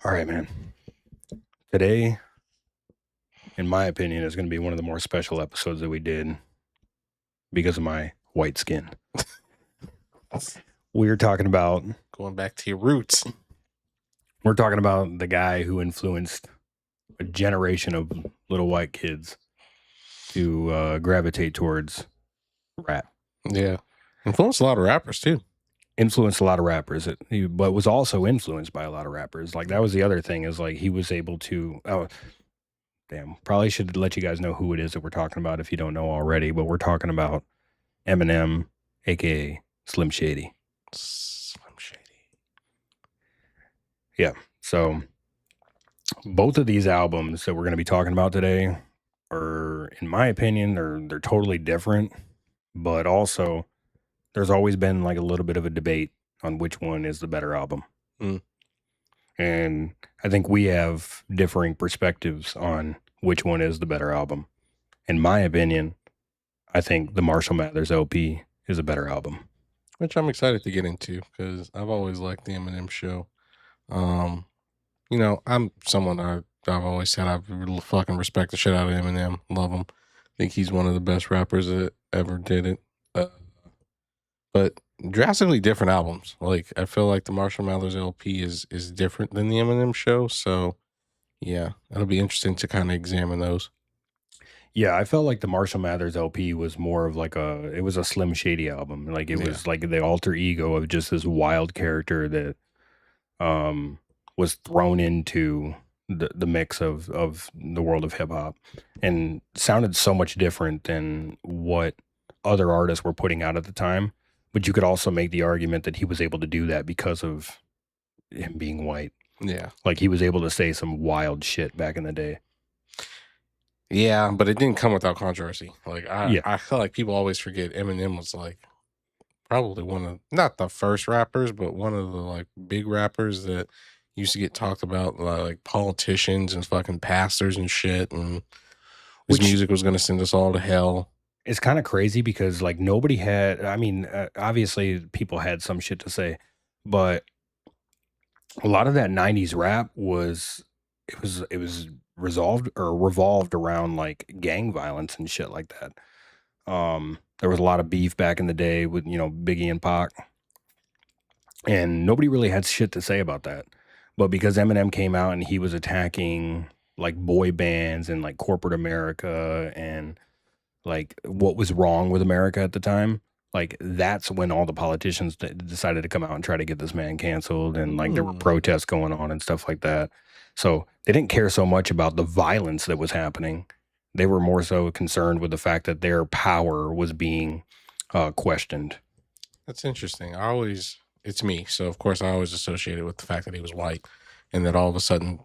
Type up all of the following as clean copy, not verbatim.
All right, man. Today, in my opinion, is going to be one of the more special episodes that we did because of my white skin. We're talking about Going back to your roots. we're talking about the guy who influenced a generation of little white kids to gravitate towards rap. Yeah. Influenced a lot of rappers too. Influenced a lot of rappers, but was also influenced by a lot of rappers. Like that was the other thing is like he was able to. Oh, damn! Probably should let you guys know who it is that we're talking about if you don't know already. But we're talking about Eminem, aka Slim Shady. Slim Shady. Yeah. So both of these albums that we're going to be talking about today are, in my opinion, they're totally different, but also there's always been like a little bit of a debate on which one is the better album. And I think we have differing perspectives on which one is the better album. In my opinion, I think the Marshall Mathers LP is a better album. Which I'm excited to get into because I've always liked the Eminem Show. I'm someone I've always said I really fucking respect the shit out of Eminem. Love him. Think he's one of the best rappers that ever did it. But drastically different albums. Like I feel like the Marshall Mathers LP is different than the Eminem Show. So yeah, it'll be interesting to kind of examine those. Yeah, I felt like the Marshall Mathers LP was more of like it was a Slim Shady album. Like it was like the alter ego of just this wild character that was thrown into the mix of the world of hip hop and sounded so much different than what other artists were putting out at the time. But you could also make the argument that he was able to do that because of him being white. Yeah. Like he was able to say some wild shit back in the day. Yeah, but it didn't come without controversy. Like I feel like people always forget Eminem was like probably one of not the first rappers, but one of the like big rappers that used to get talked about like politicians and fucking pastors and shit, and his music was going to send us all to hell. It's kind of crazy because like nobody had. I mean, obviously people had some shit to say, but a lot of that '90s rap was revolved around like gang violence and shit like that. There was a lot of beef back in the day with Biggie and Pac, and nobody really had shit to say about that. But because Eminem came out and he was attacking like boy bands and like corporate America and like what was wrong with America at the time, like that's when all the politicians decided to come out and try to get this man canceled, and like there were protests going on and stuff like that. So they didn't care so much about the violence that was happening. They were more so concerned with the fact that their power was being questioned. That's interesting. It's me, so of course I always associate it with the fact that he was white, and that all of a sudden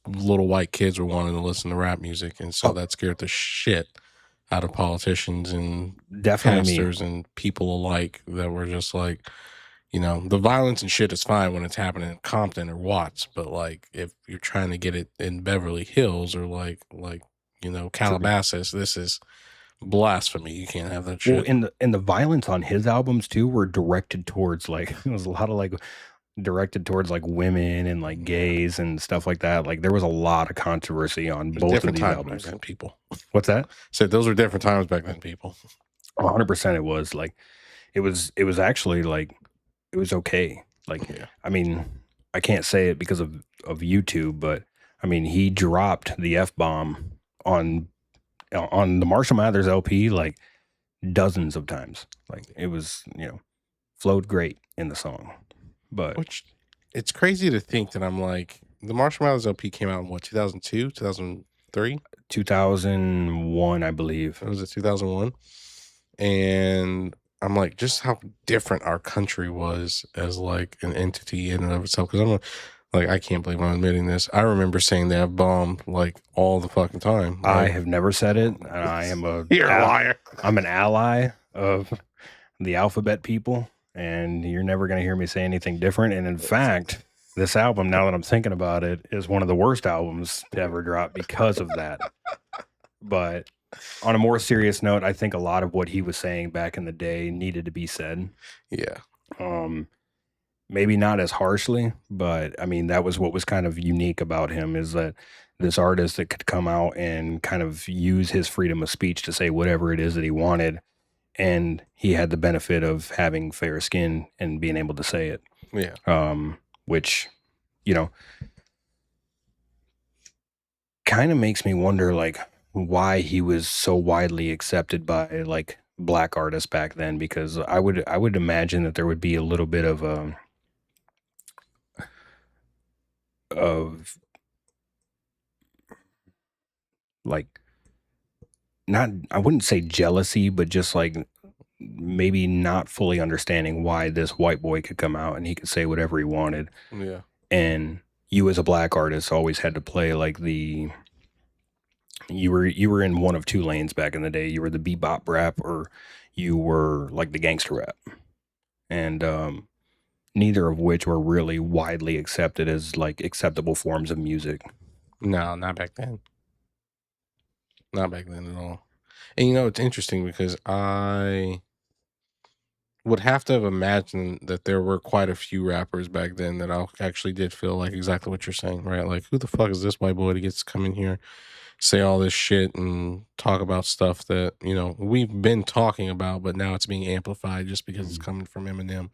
little white kids were wanting to listen to rap music, and so that scared the shit out of politicians and pastors and people alike that were just like, the violence and shit is fine when it's happening in Compton or Watts, but like if you're trying to get it in Beverly Hills or like Calabasas, this is blasphemy. You can't have that shit. Well, and the violence on his albums too were directed towards like it was a lot of like directed towards like women and like gays and stuff like that. Like there was a lot of controversy on both of these albums. Back then, people. What's that? Said those were different times back then, people. 100% it was like it was actually like it was okay. Like I mean, I can't say it because of YouTube, but I mean he dropped the F-bomb on the Marshall Mathers LP like dozens of times. Like it was, flowed great in the song. But which it's crazy to think that I'm like the Marshall Mathers LP came out in what 2002, 2003, 2001, I believe. Was it 2001? And I'm like, just how different our country was as like an entity in and of itself. Because I'm like, I can't believe I'm admitting this. I remember saying the F-bomb like all the fucking time. Like, I have never said it. And I am you're a liar. I'm an ally of the alphabet people, and you're never going to hear me say anything different. And in fact, this album, now that I'm thinking about it, is one of the worst albums to ever drop because of that. But on a more serious note, I think a lot of what he was saying back in the day needed to be said. Yeah. maybe not as harshly, but I mean, that was what was kind of unique about him is that this artist that could come out and kind of use his freedom of speech to say whatever it is that he wanted, and he had the benefit of having fair skin and being able to say it. Yeah. Which, you know, kind of makes me wonder like why he was so widely accepted by like black artists back then, because I would imagine that there would be a little bit of like, not, I wouldn't say jealousy, but just like maybe not fully understanding why this white boy could come out and he could say whatever he wanted, Yeah. and you as a black artist always had to play like the, you were in one of two lanes back in the day. You were the bebop rap, or you were like the gangster rap, and neither of which were really widely accepted as like acceptable forms of music. No, not back then. Not back then at all. And you know, it's interesting because I would have to have imagined that there were quite a few rappers back then that I actually did feel like exactly what you're saying, right? Like, who the fuck is this white boy that gets to come in here, say all this shit, and talk about stuff that, you know, we've been talking about, but now it's being amplified just because it's Mhm. coming from Eminem.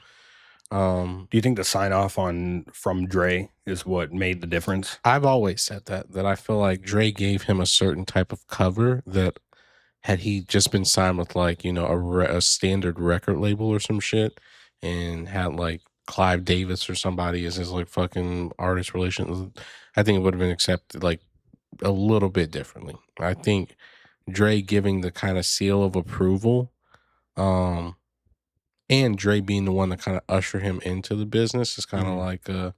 Um, Do you think the sign off on from Dre is what made the difference? I've always said that I feel like Dre gave him a certain type of cover that had he just been signed with like, you know, a standard record label or some shit, and had like Clive Davis or somebody as his like fucking artist relations, I think it would have been accepted like a little bit differently. I think Dre giving the kind of seal of approval, um, and Dre being the one to kind of usher him into the business is kind of Mhm. like a,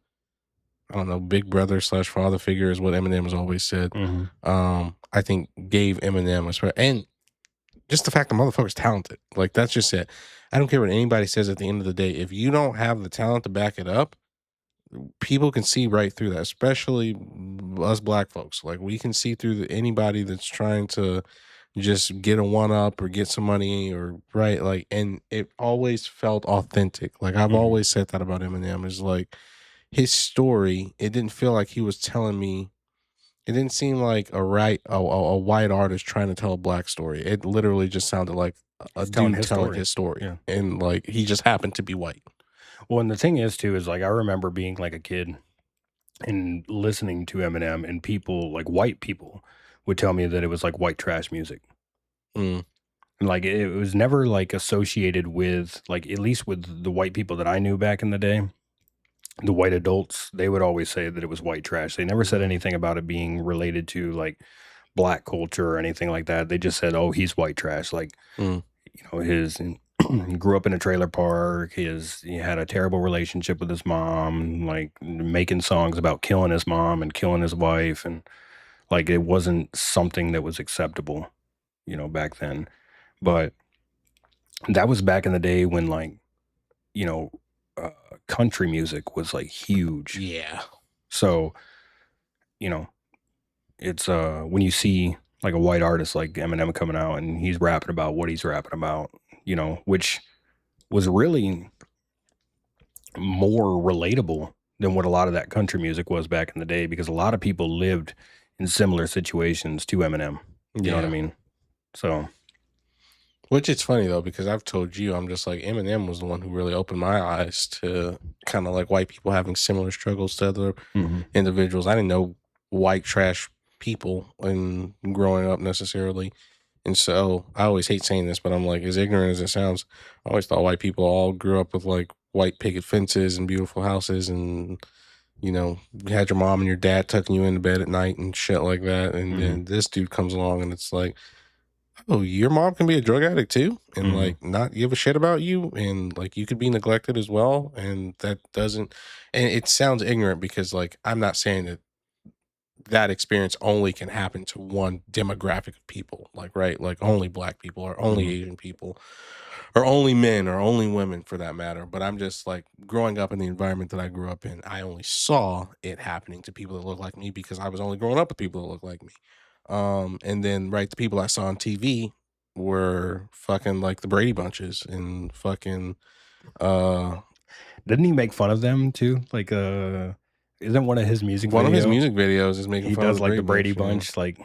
I don't know, big brother slash father figure is what Eminem has always said. Mhm. I think gave Eminem a and just the fact the motherfucker's talented. Like, that's just it. I don't care what anybody says at the end of the day. If you don't have the talent to back it up, people can see right through that, especially us black folks. Like, we can see through anybody that's trying to just get a one up or get some money or right. Like, and it always felt authentic. Like, I've Mhm. always said that about Eminem is like his story. It didn't feel like he was telling me, it didn't seem like a white artist trying to tell a black story. It literally just sounded like a He's telling dude his telling story. his story, Yeah. and like he just happened to be white. Well, and the thing is too is like I remember being like a kid and listening to Eminem, and people like white people would tell me that it was like white trash music. Mm, And like it was never like associated with like, at least with the white people that I knew back in the day, the white adults, they would always say that it was white trash. They never said mm, anything about it being related to like black culture or anything like that. They just said, "Oh, he's white trash." Like, mm, you know, his he grew up in a trailer park. He had a terrible relationship with his mom, like making songs about killing his mom and killing his wife, and like it wasn't something that was acceptable, you know, back then. But that was back in the day when like, you know, uh, country music was like huge. yeah, So, you know, it's when you see like a white artist like Eminem coming out and he's rapping about what he's rapping about, you know, which was really more relatable than what a lot of that country music was back in the day, because a lot of people lived in similar situations to Eminem. You know what I yeah. mean? So, Which it's funny though because I've told you I'm just like Eminem was the one who really opened my eyes to kind of like white people having similar struggles to other mhm, individuals. I didn't know white trash people in growing up necessarily. And so I always hate saying this, but I'm like, as ignorant as it sounds, I always thought white people all grew up with like white picket fences and beautiful houses and, you know, you had your mom and your dad tucking you into bed at night and shit like that. And mhm, then this dude comes along and it's like, oh, your mom can be a drug addict too and mhm, like not give a shit about you. And like you could be neglected as well. And that doesn't, and it sounds ignorant because like I'm not saying that that experience only can happen to one demographic of people, like, right? Like only black people or only mhm, Asian people or only men or only women for that matter. But I'm just like growing up in the environment that I grew up in, I only saw it happening to people that look like me because I was only growing up with people that look like me. And then right, the people I saw on TV were fucking like the Brady Bunches and fucking uh Didn't he make fun of them too? Like, isn't one of his music One of his video music videos is making he fun of the does like the Brady Brady Bunch. Yeah. Bunch? Like,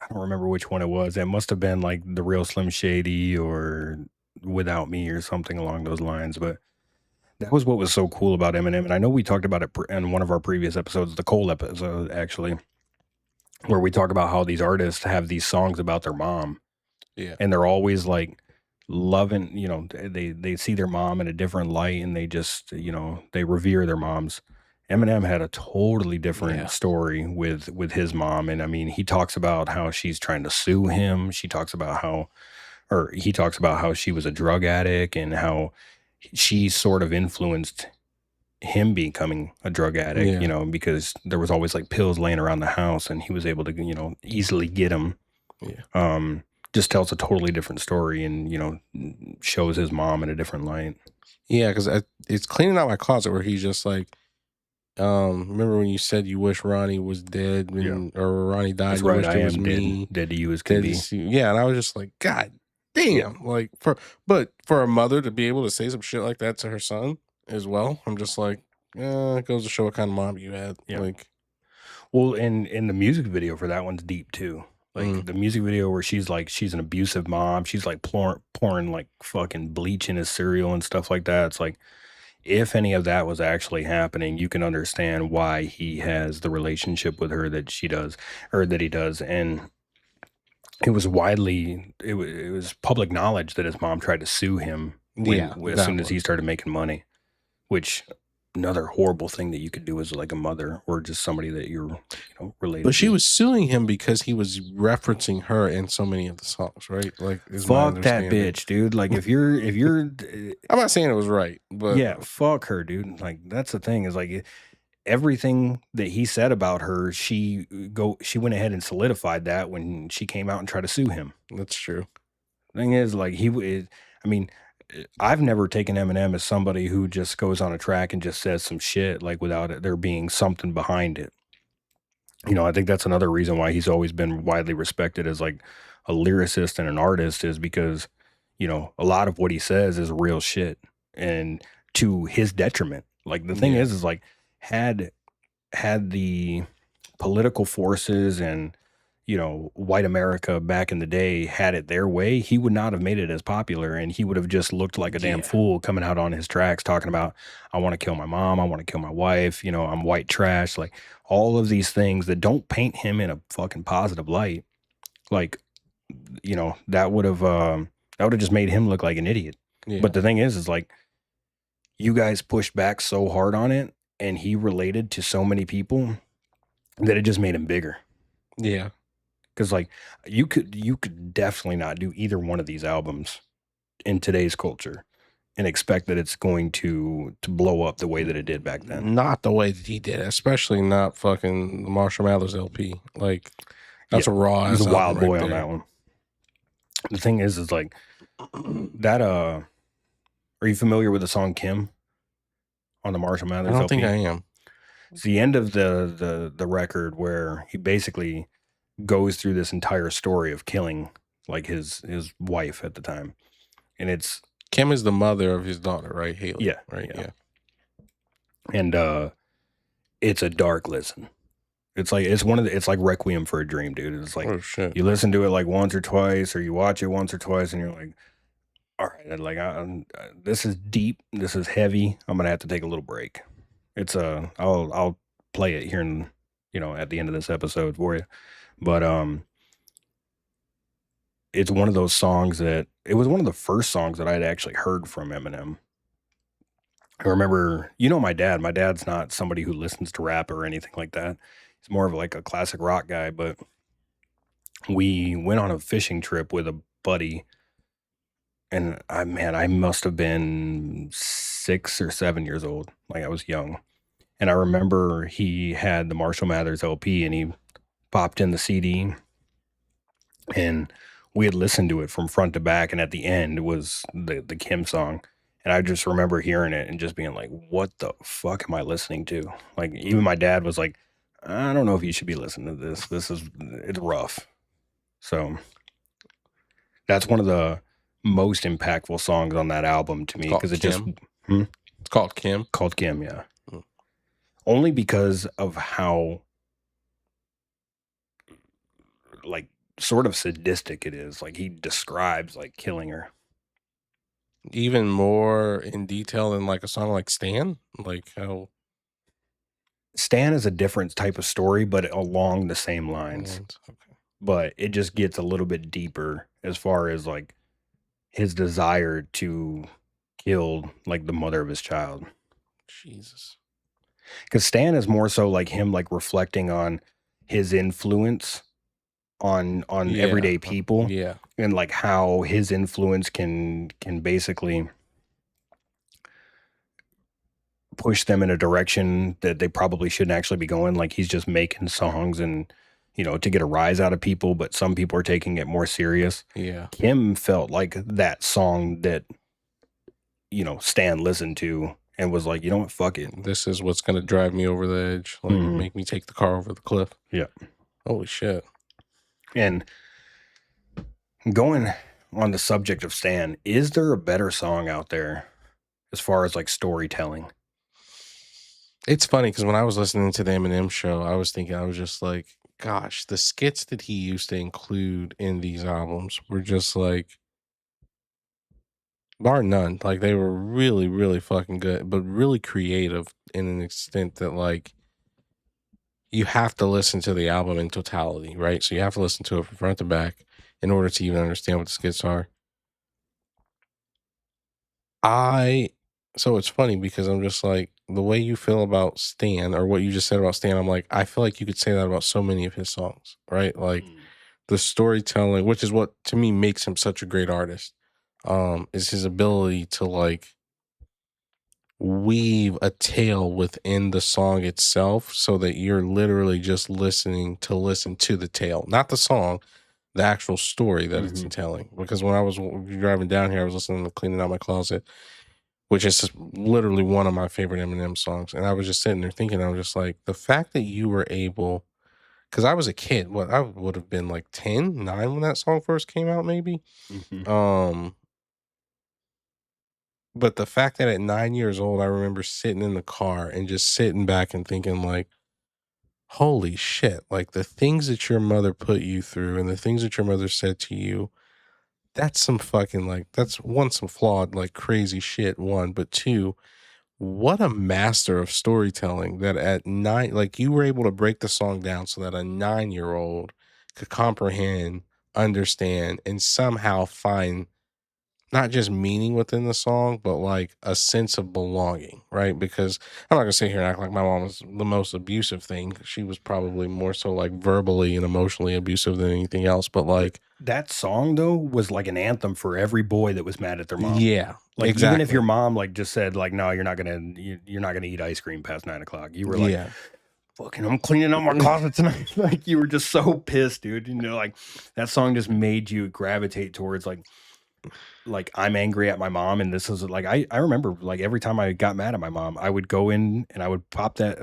I don't remember which one it was. It must have been like the Real Slim Shady or Without Me or something along those lines. But that was what was so cool about Eminem. And I know we talked about it in one of our previous episodes, the Cole episode, actually, where we talk about how these artists have these songs about their mom. Yeah. And they're always like loving, they see their mom in a different light and they just, they revere their moms. Eminem had a totally different Yeah. story with his mom. And I mean, he talks about how she's trying to sue him. He talks about how she was a drug addict and how she sort of influenced him becoming a drug addict, Yeah. because there was always like pills laying around the house and he was able to, easily get them. Yeah. Just tells a totally different story and, shows his mom in a different light. Yeah, because it's cleaning out my closet where he's just like, remember when you said you wish Ronnie was dead or Ronnie died? That's and you right. wished I it was am me. dead to you as can be. Yeah, and I was just like, God damn! Like for a mother to be able to say some shit like that to her son as well, I'm just like, it goes to show what kind of mom you had. Yeah. Like, well, in the music video for that one's deep too. Like the music video where she's an abusive mom. She's like pouring like fucking bleach in his cereal and stuff like that. It's like, if any of that was actually happening, you can understand why he has the relationship with her that she does or that he does. And it was public knowledge that his mom tried to sue him as soon as he started making money, which another horrible thing that you could do as like a mother or just somebody that you're related but she to. was suing him because he was referencing her in so many of the songs, right? Like, fuck that bitch, dude. Like if you're I'm not saying it was right, but yeah, fuck her, dude. Like that's the thing is like everything that he said about her, she went ahead and solidified that when she came out and tried to sue him. That's true. Thing is, like I mean, I've never taken Eminem as somebody who just goes on a track and just says some shit like without it there being something behind it. I think that's another reason why he's always been widely respected as like a lyricist and an artist is because, a lot of what he says is real shit and to his detriment. Like the thing is like had the political forces and white America back in the day had it their way, he would not have made it as popular and he would have just looked like a damn fool coming out on his tracks talking about, I want to kill my mom, I want to kill my wife, I'm white trash, like all of these things that don't paint him in a fucking positive light. Like, that would have just made him look like an idiot. Yeah. But the thing is like you guys pushed back so hard on it and he related to so many people that it just made him bigger. Yeah. Because like you could definitely not do either one of these albums in today's culture and expect that it's going to blow up the way that it did back then. Not the way that he did, especially not fucking Marshall Mathers LP. Like that's a raw. He's a wild boy on that one. The thing is like that. Are you familiar with the song Kim on the Marshall Mathers LP? I don't think I am. It's the end of the record where he basically goes through this entire story of killing like his wife at the time. And it's Kim is the mother of his daughter, right? Haley. Yeah. Right. Yeah. And it's a dark listen. It's like it's like Requiem for a Dream, dude. It's like you listen to it like once or twice, or you watch it once or twice, and you're like, all right, like this is deep, this is heavy. I'm gonna have to take a little break. It's I'll play it here in at the end of this episode for you. But it's one of those songs that it was one of the first songs that I had actually heard from Eminem. I remember, my dad. My dad's not somebody who listens to rap or anything like that. He's more of like a classic rock guy. But we went on a fishing trip with a buddy, and I must have been 6 or 7 years old. Like I was young, and I remember he had the Marshall Mathers LP, and he popped in the CD, and we had listened to it from front to back, and at the end was the Kim song. And I just remember hearing it and just being like, what the fuck am I listening to? Like, even my dad was like, I don't know if you should be listening to this. It's rough. So that's one of the most impactful songs on that album to me because it just It's called Kim. Called Kim, yeah. Mm. Only because of how like sort of sadistic it is. Like he describes like killing her. Even more in detail than like a song like Stan? Like how Stan is a different type of story, but along the same lines. okay. But it just gets a little bit deeper as far as like his desire to kill like the mother of his child. Jesus. Because Stan is more so like him like reflecting on his influence on Yeah. everyday people Yeah. and like how his influence can basically push them in a direction that they probably shouldn't actually be going. Like he's just making songs and to get a rise out of people, but some people are taking it more serious. Yeah. Kim felt like that song that Stan listened to and was like, you know what, fuck it. This is what's gonna drive me over the edge, like make me take the car over the cliff. Yeah. Holy shit. And going on the subject of Stan, is there a better song out there as far as like storytelling? It's funny because when I was listening to the Eminem Show, I was thinking, I was just like, gosh, the skits that he used to include in these albums were just like, bar none, like they were really, really fucking good, but really creative in an extent that like you have to listen to the album in totality, right? So you have to listen to it from front to back in order to even understand what the skits are. I so it's funny because I'm just like the way you feel about Stan or what you just said about Stan, I'm like, I feel like you could say that about so many of his songs, right? Like the storytelling, which is what to me makes him such a great artist, is his ability to like weave a tale within the song itself so that you're literally just listening to listen to the tale, not the song, the actual story that it's telling. Because when I was driving down here, I was listening to Cleaning Out My Closet, which is literally one of my favorite Eminem songs. And I was just sitting there thinking, I was just like, the fact that you were able, because I was a kid, what I would have been like 10, 9 when that song first came out, maybe. Um, but the fact that at 9 years old, I remember sitting in the car and just sitting back and thinking, like, holy shit, like the things that your mother put you through and the things that your mother said to you, that's some fucking like, that's one, some flawed, like crazy shit, one, but two, what a master of storytelling that at 9, like you were able to break the song down so that a 9-year-old could comprehend, understand, and somehow find not just meaning within the song, but like a sense of belonging, right? Because I'm not gonna sit here and act like my mom was the most abusive thing. She was probably more so like verbally and emotionally abusive than anything else. But like, That song though was like an anthem for every boy that was mad at their mom. yeah, Like even if exactly. your mom like just said like, no, you're not gonna eat ice cream past 9 o'clock. You were like, Yeah. fucking, I'm cleaning out my closet tonight. Like you were just so pissed, dude. Like that song just made you gravitate towards like I'm angry at my mom, and this is like I remember like every time I got mad at my mom, I would go in and I would pop in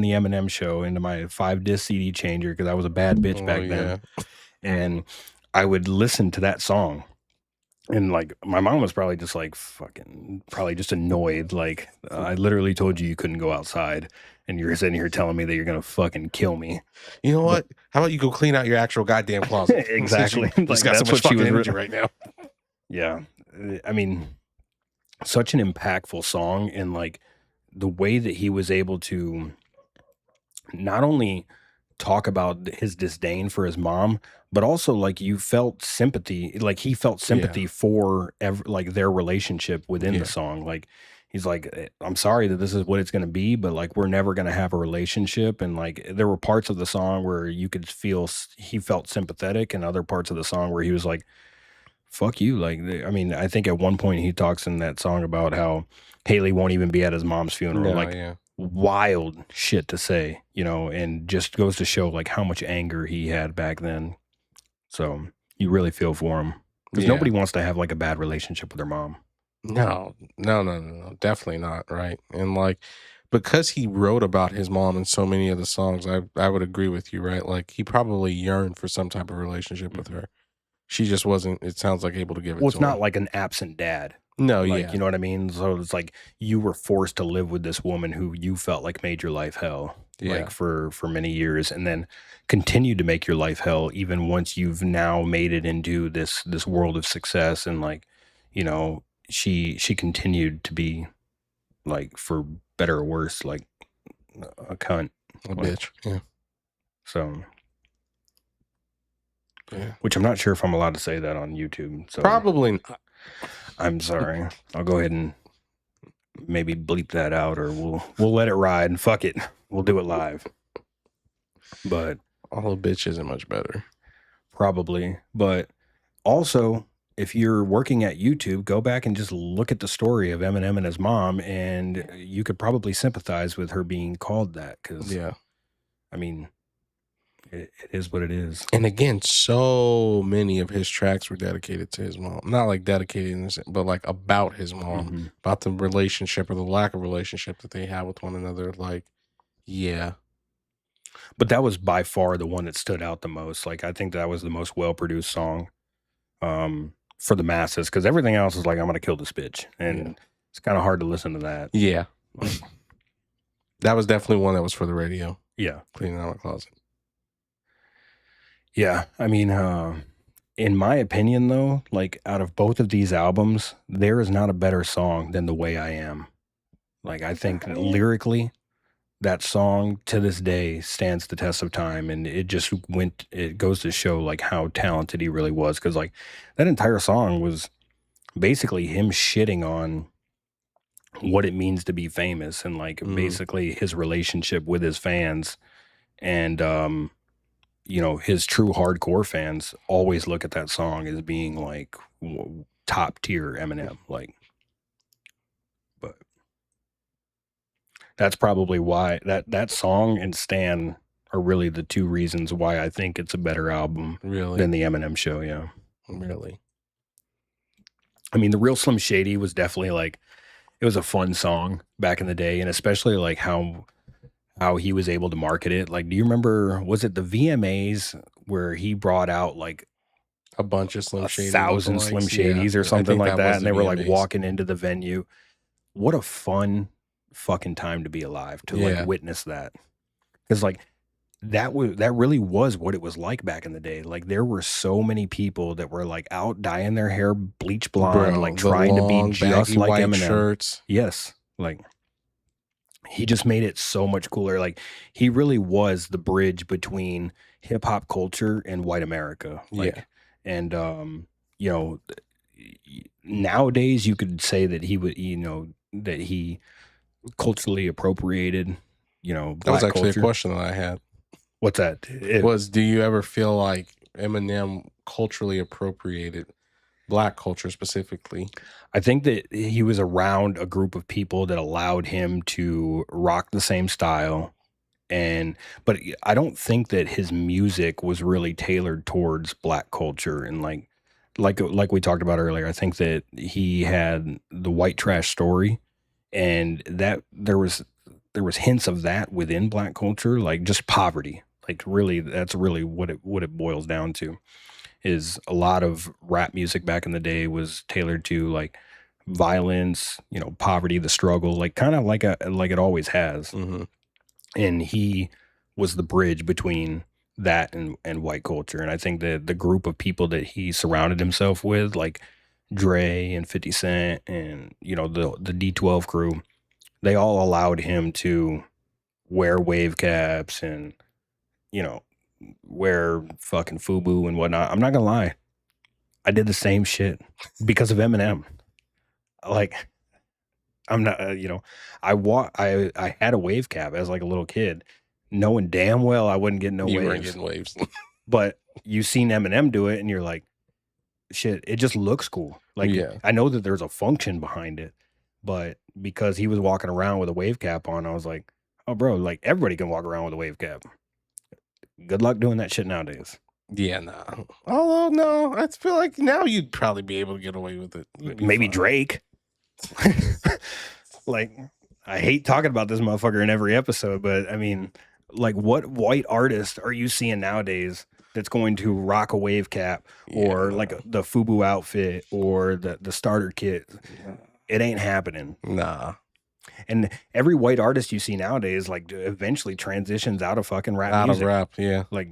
the Eminem Show into my 5 disc CD changer because I was a bad bitch Oh back then, yeah. and I would listen to that song. And like my mom was probably just like fucking probably just annoyed. Like I literally told you couldn't go outside, and you're sitting here telling me that you're gonna fucking kill me. You know But what? How about you go clean out your actual goddamn closet? Since you exactly, just like got so that's much what she fucking was. energy right now. Yeah, I mean, such an impactful song, and like the way that he was able to not only talk about his disdain for his mom, but also like you felt sympathy, like he felt Yeah. sympathy for like their relationship within the Yeah. song. Like he's like, I'm sorry that this is what it's going to be, but like we're never going to have a relationship. And like there were parts of the song where you could feel he felt sympathetic, and other parts of the song where he was like, fuck you. Like, I mean, I think at one point he talks in that song about how Haley won't even be at his mom's funeral. No, Like, yeah. wild shit to say, and just goes to show like how much anger he had back then. So you really feel for him because Yeah. nobody wants to have like a bad relationship with their mom. No, no, no, no, no, definitely not, right? And like because he wrote about his mom in so many of the songs, I would agree with you, right? Like he probably yearned for some type of relationship with her. She just wasn't, it sounds like, able to give it Well, to it's not him. like an absent dad. No, Like, yeah, you know what I mean? So it's like you were forced to live with this woman who you felt like made your life hell, like yeah, for many years, and then continued to make your life hell even once you've now made it into this world of success. And like, you know, she continued to be like, for better or worse, like a cunt. a Like, bitch. Yeah, so, yeah. which I'm not sure if I'm allowed to say that on YouTube. So Probably not. I'm sorry. I'll go ahead and maybe bleep that out, or we'll let it ride and fuck it. We'll do it live. But All a bitch isn't much better. probably. But also, if you're working at YouTube, go back and just look at the story of Eminem and his mom, and you could probably sympathize with her being called that. Because Yeah. I mean, it is what it is. And again, so many of his tracks were dedicated to his mom. Not like dedicated in this, but like about his mom, Mm-hmm. about the relationship or the lack of relationship that they have with one another. Like, yeah. But that was by far the one that stood out the most. Like, I think that was the most well produced song, for the masses, because everything else is like, I'm gonna kill this bitch, and Yeah. it's kind of hard to listen to that. Yeah. Like, That was definitely one that was for the radio. yeah, Cleaning out my closet. yeah. I mean, in my opinion, though, like out of both of these albums, there is not a better song than "The Way I Am." Like, I think that lyrically, that song to this day stands the test of time, and it just went. It goes to show like how talented he really was, because like that entire song was basically him shitting on what it means to be famous, and like basically his relationship with his fans. And you know, his true hardcore fans always look at that song as being like top tier Eminem. Like, but that's probably why that song and Stan are really the two reasons why I think it's a better album Really? than the Eminem Show. Yeah. Really? I mean, the Real Slim Shady was definitely like, it was a fun song back in the day, and especially like how he was able to market it. Like, do you remember, was it the VMAs where he brought out like A bunch of Slim Shady 1,000 Slim lookalikes. Yeah. Shadys or I something think like that that? was And the they were like VMAs. walking into the venue. What a fun fucking time to be alive, to like Yeah. witness that. Because like that really was what it was like back in the day. Like, there were so many people that were like out dyeing their hair bleach blonde, Bro, like the trying to be long, just baggy like white Eminem. shirts. Yes. Like, he just made it so much cooler. Like, he really was the bridge between hip hop culture and white America. Like, Yeah. and you know, nowadays you could say that he would, you know, that he culturally appropriated, you know, That was black actually a culture. question that I had. What's that? Do you ever feel like Eminem culturally appropriated black culture specifically? I think that he was around a group of people that allowed him to rock the same style. And but I don't think that his music was really tailored towards black culture. And like we talked about earlier, I think that he had the white trash story, and that there was hints of that within black culture, like just poverty. Like, really, that's really what it boils down to. Is a lot of rap music back in the day was tailored to like violence, you know, poverty, the struggle, like kind of like it always has. Mm-hmm. And he was the bridge between that and white culture. And I think that the group of people that he surrounded himself with, like Dre and 50 Cent and, you know, the D12 crew, they all allowed him to wear wave caps and, you know, wear fucking FUBU and whatnot. I'm not gonna lie, I did the same shit because of Eminem. Like, I'm not, you know, I had a wave cap as like a little kid, knowing damn well I wouldn't get no You weren't waves. getting waves. But you seen Eminem do it, and you're like, shit, it just looks cool. Like, Yeah. I know that there's a function behind it, but because he was walking around with a wave cap on, I was like, oh, bro, like everybody can walk around with a wave cap. Good luck doing that shit nowadays. Yeah, no. Although, no, I feel like now you'd probably be able to get away with it. Maybe fine. Drake. Like, I hate talking about this motherfucker in every episode, but I mean, like, what white artist are you seeing nowadays that's going to rock a wave cap Yeah, or like no. the FUBU outfit or the starter kit. It ain't happening. Nah. And every white artist you see nowadays, like, eventually transitions out of fucking rap Out of music. rap, yeah. Like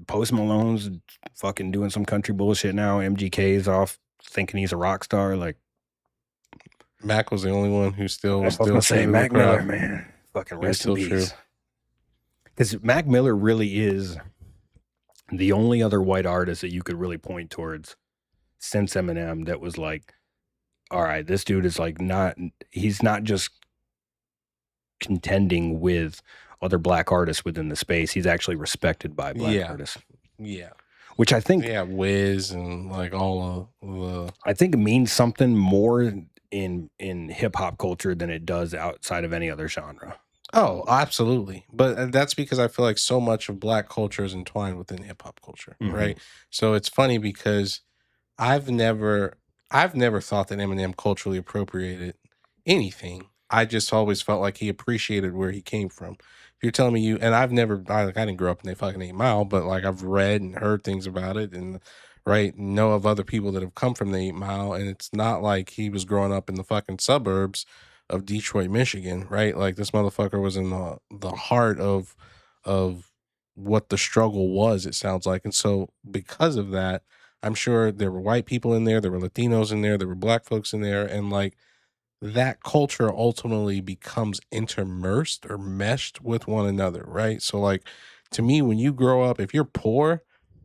Post Malone's fucking doing some country bullshit now. MGK's off thinking he's a rock star. Like, Mac was the only one who I was was still gonna true say to the Mac Miller, crowd. man, fucking He was rest in still true. peace. Because Mac Miller really is the only other white artist that you could really point towards since Eminem that was like, all right, this dude is like he's not just contending with other black artists within the space. He's actually respected by black Yeah. artists, Yeah. which I think Yeah, Wiz and like all of the it means something more in hip hop culture than it does outside of any other genre. Oh, absolutely. But that's because I feel like so much of black culture is entwined within hip hop culture, Mm-hmm. right? So it's funny because I've never I've never thought that Eminem culturally appropriated anything. I just always felt like he appreciated where he came from. If you're telling me and I've never I didn't grow up in the fucking 8 Mile, but like I've read and heard things about it and right know of other people that have come from the 8 Mile, and it's not like he was growing up in the fucking suburbs of Detroit, Michigan, right? Like this motherfucker was in the heart of what the struggle was, it sounds like. And so because of that, I'm sure there were white people in there were Latinos in there were black folks in there, and like that culture ultimately becomes intermersed or meshed with one another, right? So like to me, when you grow up, if you're poor,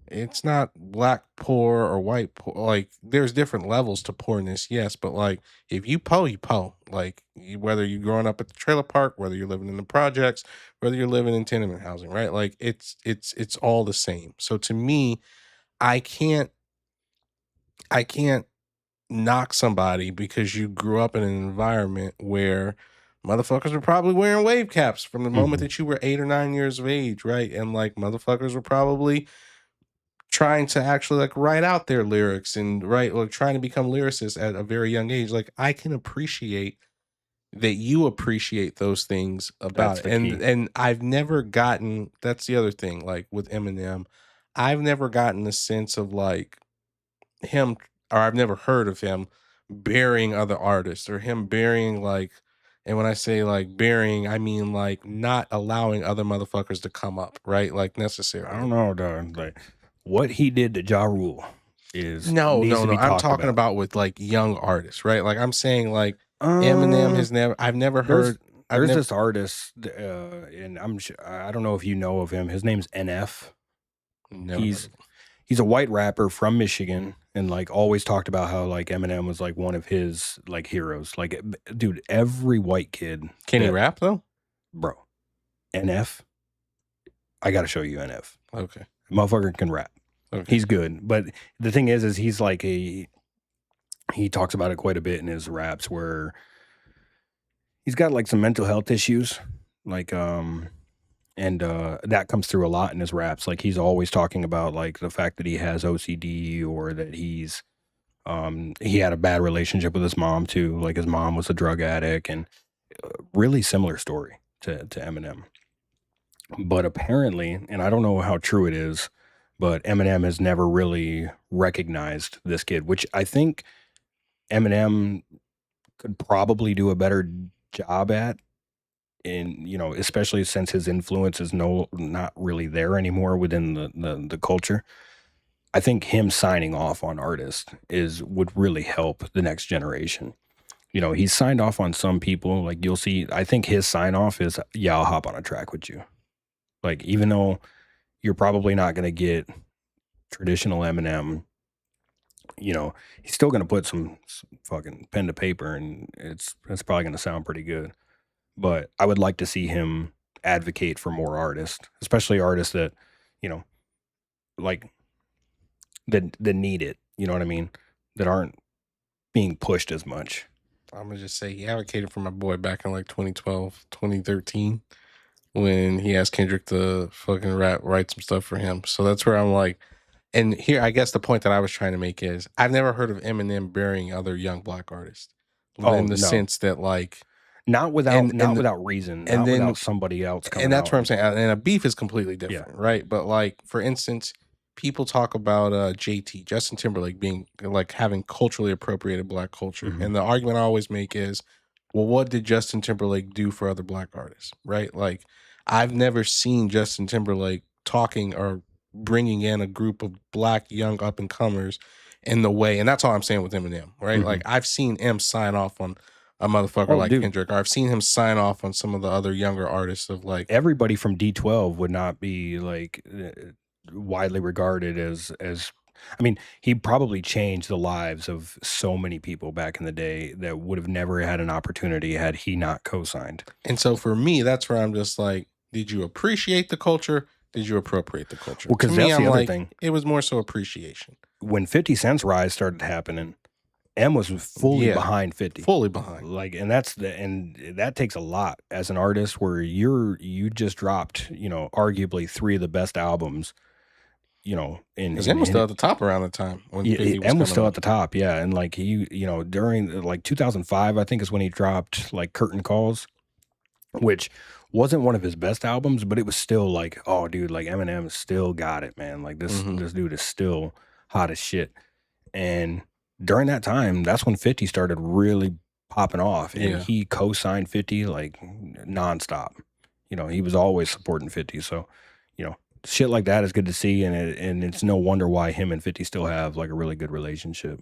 it's not black poor or white poor. Like there's different levels to poorness, yes, but like if you po, you po. Like whether you're growing up at the trailer park, whether you're living in the projects, whether you're living in tenement housing, right? Like it's all the same. So to me, I can't I can't knock somebody because you grew up in an environment where motherfuckers were probably wearing wave caps from the moment Mm-hmm. that you were 8 or 9 years of age, right? And like motherfuckers were probably trying to actually like write out their lyrics and write or trying to become lyricists at a very young age. Like I can appreciate that you appreciate those things about That's it. the key. And I've never gotten that's the other thing, like with Eminem, I've never gotten the sense of like him or I've never heard of him burying other artists or him burying like and when I say like burying, I mean like not allowing other motherfuckers to come up, right? Like I don't necessarily. know, dog. Like what he did to Ja Rule is No, needs no, to no. be I'm talked talking about. about with like young artists, right? Like I'm saying like Eminem Uh, has never I've never there's heard I've never this artist, and I don't know if you know of him. His name's NF. never heard He's of him. he's a white rapper from Michigan, and like always talked about how like Eminem was like one of his like heroes. Like, dude, every white kid Can he that rap though? bro, NF, I got to show you NF. Okay. Motherfucker can rap. Okay. He's good, but the thing is he's like he talks about it quite a bit in his raps where he's got like some mental health issues, like and that comes through a lot in his raps. Like he's always talking about like the fact that he has OCD or that he had a bad relationship with his mom too. Like his mom was a drug addict, and really similar story to Eminem. But apparently, and I don't know how true it is, but Eminem has never really recognized this kid, which I think Eminem could probably do a better job at. In especially since his influence is not really there anymore within the culture. I think him signing off on artists is would really help the next generation. He's signed off on some people. Like you'll see, I think his sign off is, yeah, I'll hop on a track with you. Like even though you're probably not going to get traditional Eminem, he's still going to put some fucking pen to paper, and it's probably going to sound pretty good. But I would like to see him advocate for more artists, especially artists that, you know, like that need it. You know what I mean? That aren't being pushed as much. I'm gonna just say he advocated for my boy back in like 2012, 2013 when he asked Kendrick to fucking write some stuff for him. So that's where I'm like, and here I guess the point that I was trying to make is I've never heard of Eminem burying other young black artists Oh in the no, sense that like not without and not and without reason, and not then without somebody else and coming that's out what I'm and saying. And a beef is completely yeah. different, right? But like for instance, people talk about JT, Justin Timberlake, being like having culturally appropriated black culture. Mhm. And the argument I always make is, well, what did Justin Timberlake do for other black artists? Right? Like, I've never seen Justin Timberlake talking or bringing in a group of black young up and comers in the way. And that's all I'm saying with Eminem, right? Like, Mhm. I've seen him sign off on a motherfucker Oh, like dude, Kendrick, or I've seen him sign off on some of the other younger artists of like, everybody from D12 would not be like widely regarded as I mean, he probably changed the lives of so many people back in the day that would have never had an opportunity had he not co-signed. and so for me, that's where I'm just like, did you appreciate the culture? Did you appropriate the culture? Well, To because me, that's I'm the other like, thing. it was more so appreciation. When 50 Cent's rise started happening, M was fully Yeah, behind 50. fully behind. Like, and that takes a lot as an artist where you just dropped, arguably three of the best albums, Because in Em was still at the top around the time when yeah, 50 was M was coming still at up. the top, yeah, and like during like 2005, I think is when he dropped like Curtain Calls, which wasn't one of his best albums, but it was still like, oh, dude, like Eminem still got it, man. Like this Hmm. this dude is still hot as shit. And during that time, that's when 50 started really popping off, and Yeah. he co-signed 50 like nonstop. He was always supporting 50. So, shit like that is good to see, and it's no wonder why him and 50 still have like a really good relationship.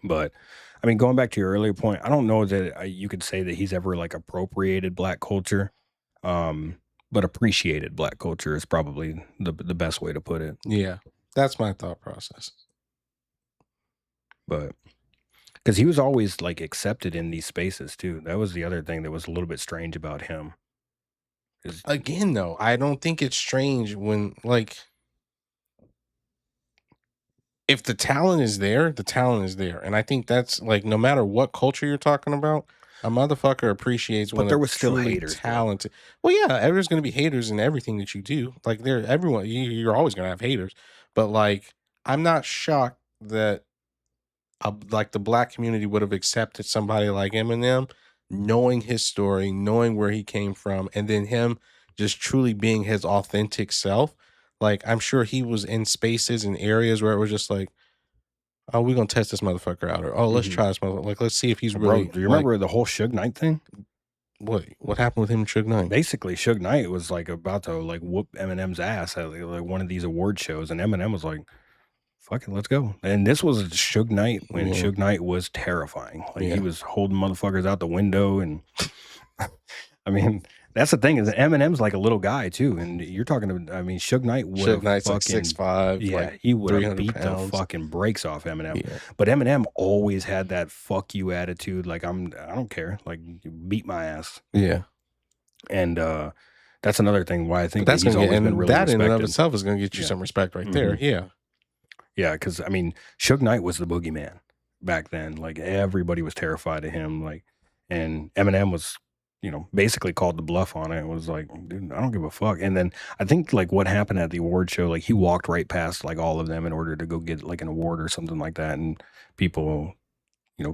But I mean, going back to your earlier point, I don't know that you could say that he's ever like appropriated black culture, um, but appreciated black culture is probably the best way to put it. Yeah. That's my thought process. But because he was always like accepted in these spaces too. That was the other thing that was a little bit strange about him. Is Again, though, I don't think it's strange when, like, if the talent is there, the talent is there. And I think that's like, no matter what culture you're talking about, a motherfucker appreciates but when there a was still truly haters though. talented. Well, yeah, there's going to be haters in everything that you do. Like, everyone, you're always going to have haters. But like, I'm not shocked that like the black community would have accepted somebody like Eminem, knowing his story, knowing where he came from, and then him just truly being his authentic self. Like, I'm sure he was in spaces and areas where it was just like, oh, we're gonna test this motherfucker out, or oh, let's Hmm. try this motherfucker. Like, let's see if he's Bro, really do you like, remember the whole Suge Knight thing? what happened with him and Suge Knight. Basically, Suge Knight was like about to like whoop Eminem's ass at like one of these award shows, and Eminem was like, "Fuck it, let's go." And this was Suge Knight when Yeah, Suge Knight was terrifying. Like he yeah, was holding motherfuckers out the window, and I mean, that's the thing is that Eminem's like a little guy too, and you're talking to. I mean, Suge Knight would Suge have Knight's like six fucking five, yeah, like he would have 300 beat the pounds. fucking brakes off Eminem. Yeah, But Eminem always had that "fuck you" attitude. Like I don't care. Like you beat my ass. yeah. And that's another thing why I But think that that's he's gonna get, always been and really that in and of respected. itself is gonna get you Yeah. some respect right Hmm. there. Yeah, Yeah, because I mean, Suge Knight was the boogeyman back then. Like everybody was terrified of him. Like, and Eminem was, basically called the bluff on it. It was like, dude, I don't give a fuck. And then I think like what happened at the award show, like he walked right past like all of them in order to go get like an award or something like that, and people,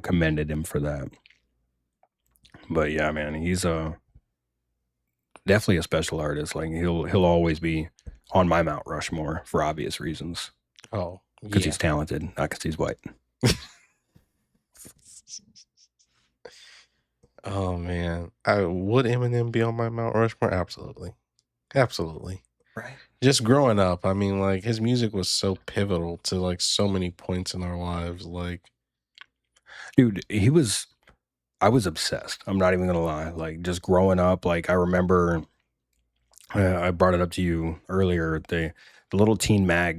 commended him for that. But yeah, man, he's definitely a special artist. Like he'll always be on my Mount Rushmore for obvious reasons oh because yeah. he's talented, not because he's white. Oh man, would Eminem be on my Mount Rushmore? Absolutely, absolutely. Right. Just growing up, I mean, like his music was so pivotal to like so many points in our lives. Like, Dude, I was obsessed. I'm not even gonna lie. Like just growing up, like I remember I brought it up to you earlier, the little teen yeah,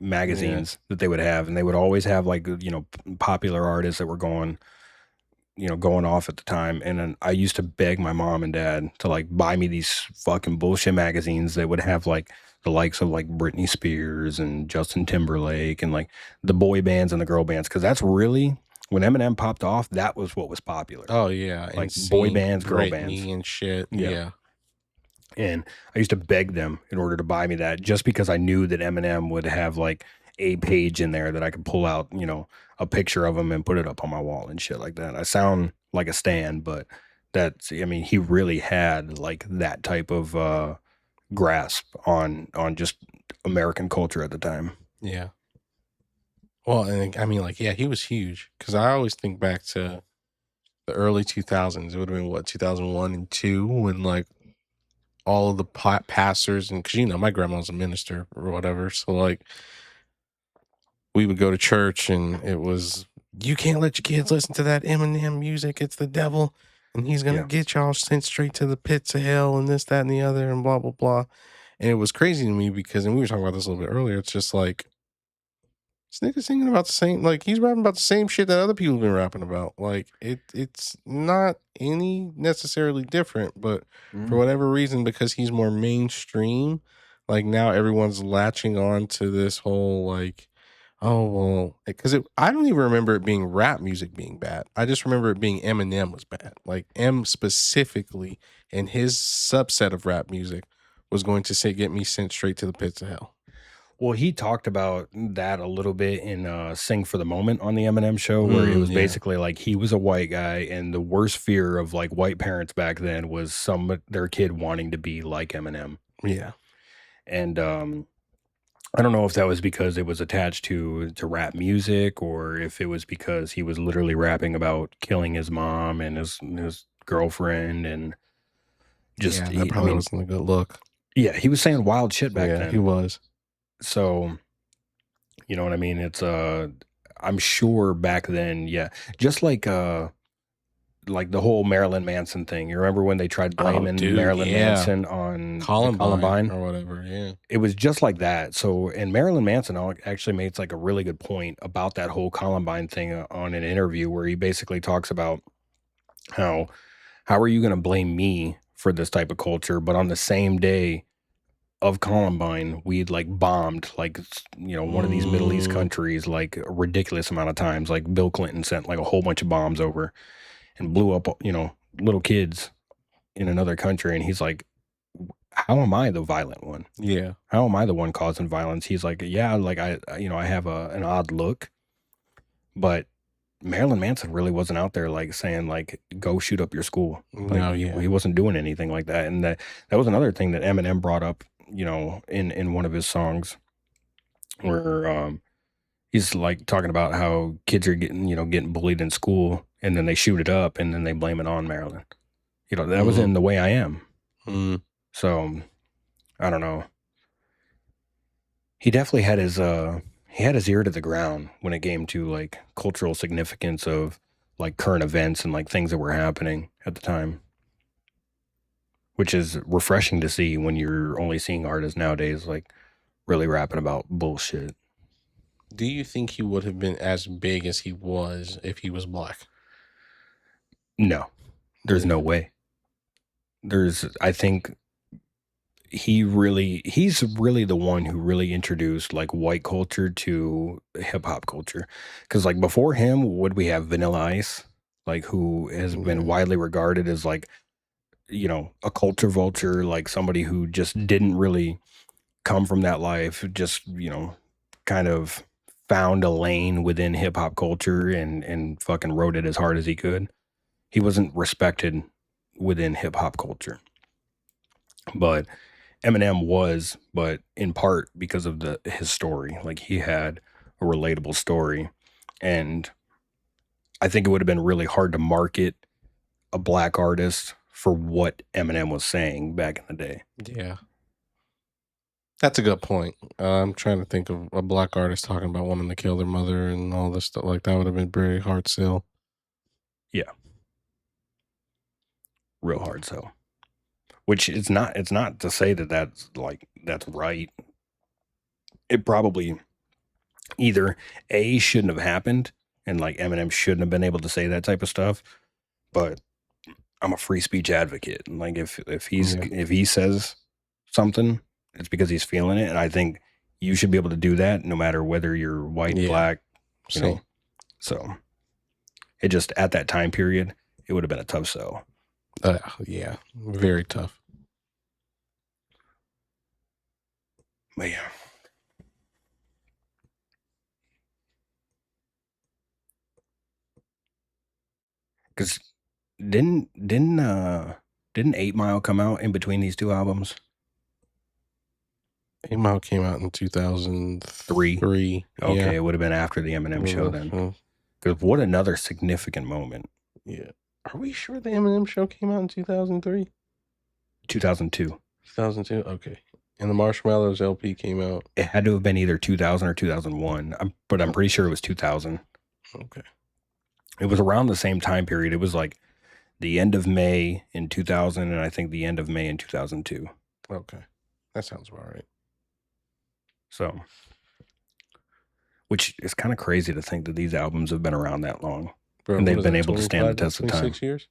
magazines that they would have, and they would always have like, popular artists that were going off at the time. And then I used to beg my mom and dad to like buy me these fucking bullshit magazines that would have like the likes of like Britney Spears and Justin Timberlake and like the boy bands and the girl bands. Cause that's really when Eminem popped off, that was what was popular. oh yeah, Like boy NSYNC, bands, girl bands. Britney and shit. Yeah. Yeah, And I used to beg them in order to buy me that just because I knew that Eminem would have like a page in there that I could pull out, a picture of him and put it up on my wall and shit like that. I sound like a stan, but I mean, he really had like that type of grasp on just American culture at the time. Yeah. Well, and I mean, like, yeah, he was huge because I always think back to the early 2000s. It would have been what 2001 and two when like all of the pastors and because my grandma's a minister or whatever, so like we would go to church and it was you can't let your kids listen to that Eminem music. It's the devil, and he's gonna Yeah. get y'all sent straight to the pits of hell and this, that, and the other, and blah blah blah. And it was crazy to me because, and we were talking about this a little bit earlier. It's just like this nigga singing about the same, like he's rapping about the same shit that other people have been rapping about. Like it's not any necessarily different, but for Mm. whatever reason, because he's more mainstream, like now everyone's latching on to this whole like, oh well, because I don't even remember it being rap music being bad. I just remember it being Eminem was bad. Like M specifically, and his subset of rap music was going to say get me sent straight to the pits of hell. Well, he talked about that a little bit in "Sing for the Moment" on the Eminem Show, where it was Yeah, basically like he was a white guy, and the worst fear of like white parents back then was their kid wanting to be like Eminem. yeah. And I don't know if that was because it was attached to rap music, or if it was because he was literally rapping about killing his mom and his girlfriend, and Yeah, that I probably mean, wasn't a good look. yeah, he was saying wild shit back Yeah, he then. was. So you know what I mean? It's I'm sure back then, yeah. Just like the whole Marilyn Manson thing. You remember when they tried Oh, blaming dude, Marilyn yeah. Manson on the Columbine Columbine? or whatever, yeah. It was just like that. So, and Marilyn Manson actually makes like a really good point about that whole Columbine thing on an interview where he basically talks about how how are you going to blame me for this type of culture, but on the same day of Columbine, we'd like bombed like one of these Middle East Mm, countries like a ridiculous amount of times. Like Bill Clinton sent like a whole bunch of bombs over and blew up little kids in another country, and he's like, how am I the violent one? yeah, How am I the one causing violence? He's like, yeah, like I have an odd look, but Marilyn Manson really wasn't out there like saying like go shoot up your school. Like no, yeah, he wasn't doing anything like that. And that was another thing that Eminem brought up, in one of his songs where he's like talking about how kids are getting bullied in school and then they shoot it up and then they blame it on Marilyn. That was mhm, in The Way I Am. mm, So I don't know. He definitely had his ear to the ground when it came to like cultural significance of like current events and like things that were happening at the time, which is refreshing to see when you're only seeing artists nowadays like really rapping about bullshit. Do you think he would have been as big as he was if he was black? No, there's no Yeah, way. I think he's really the one who really introduced like white culture to hip hop culture. Cause like before him, would we have Vanilla Ice, like who has been yeah, widely regarded as like, a culture vulture, like somebody who just didn't really come from that life, just, kind of found a lane within hip hop culture and fucking wrote it as hard as he could. He wasn't respected within hip hop culture. But Eminem was, but in part because of his story. Like he had a relatable story, and I think it would have been really hard to market a black artist for what Eminem was saying back in the day. yeah. That's a good point. I'm trying to think of a black artist talking about wanting to kill their mother and all this stuff. Like that would have been very hard sell. Yeah, real hard so. Which it's not to say that that's right. It probably either A shouldn't have happened and like Eminem shouldn't have been able to say that type of stuff, but I'm a free speech advocate. And like Yeah, if he says something, it's because he's feeling it. And I think you should be able to do that no matter whether you're white, yeah. black, you See, know. So it just at that time period, it would have been a tough sell. yeah, very tough. But yeah. Because didn't 8 Mile come out in between these two albums? 8 Mile came out in 2003. Okay, Yeah. it would have been after the Eminem Show then. Because what another significant moment. Yeah. Are we sure the Eminem Show came out in 2003? 2002. 2002? Okay. And the Marshmallows LP came out. It had to have been either 2000 or 2001, but I'm pretty sure it was 2000. Okay. It was around the same time period. It was like the end of May in 2000, and I think the end of May in 2002. Okay. That sounds about right. So, which is kind of crazy to think that these albums have been around that long. Bro, and they've been able to stand the test of time. 26 years?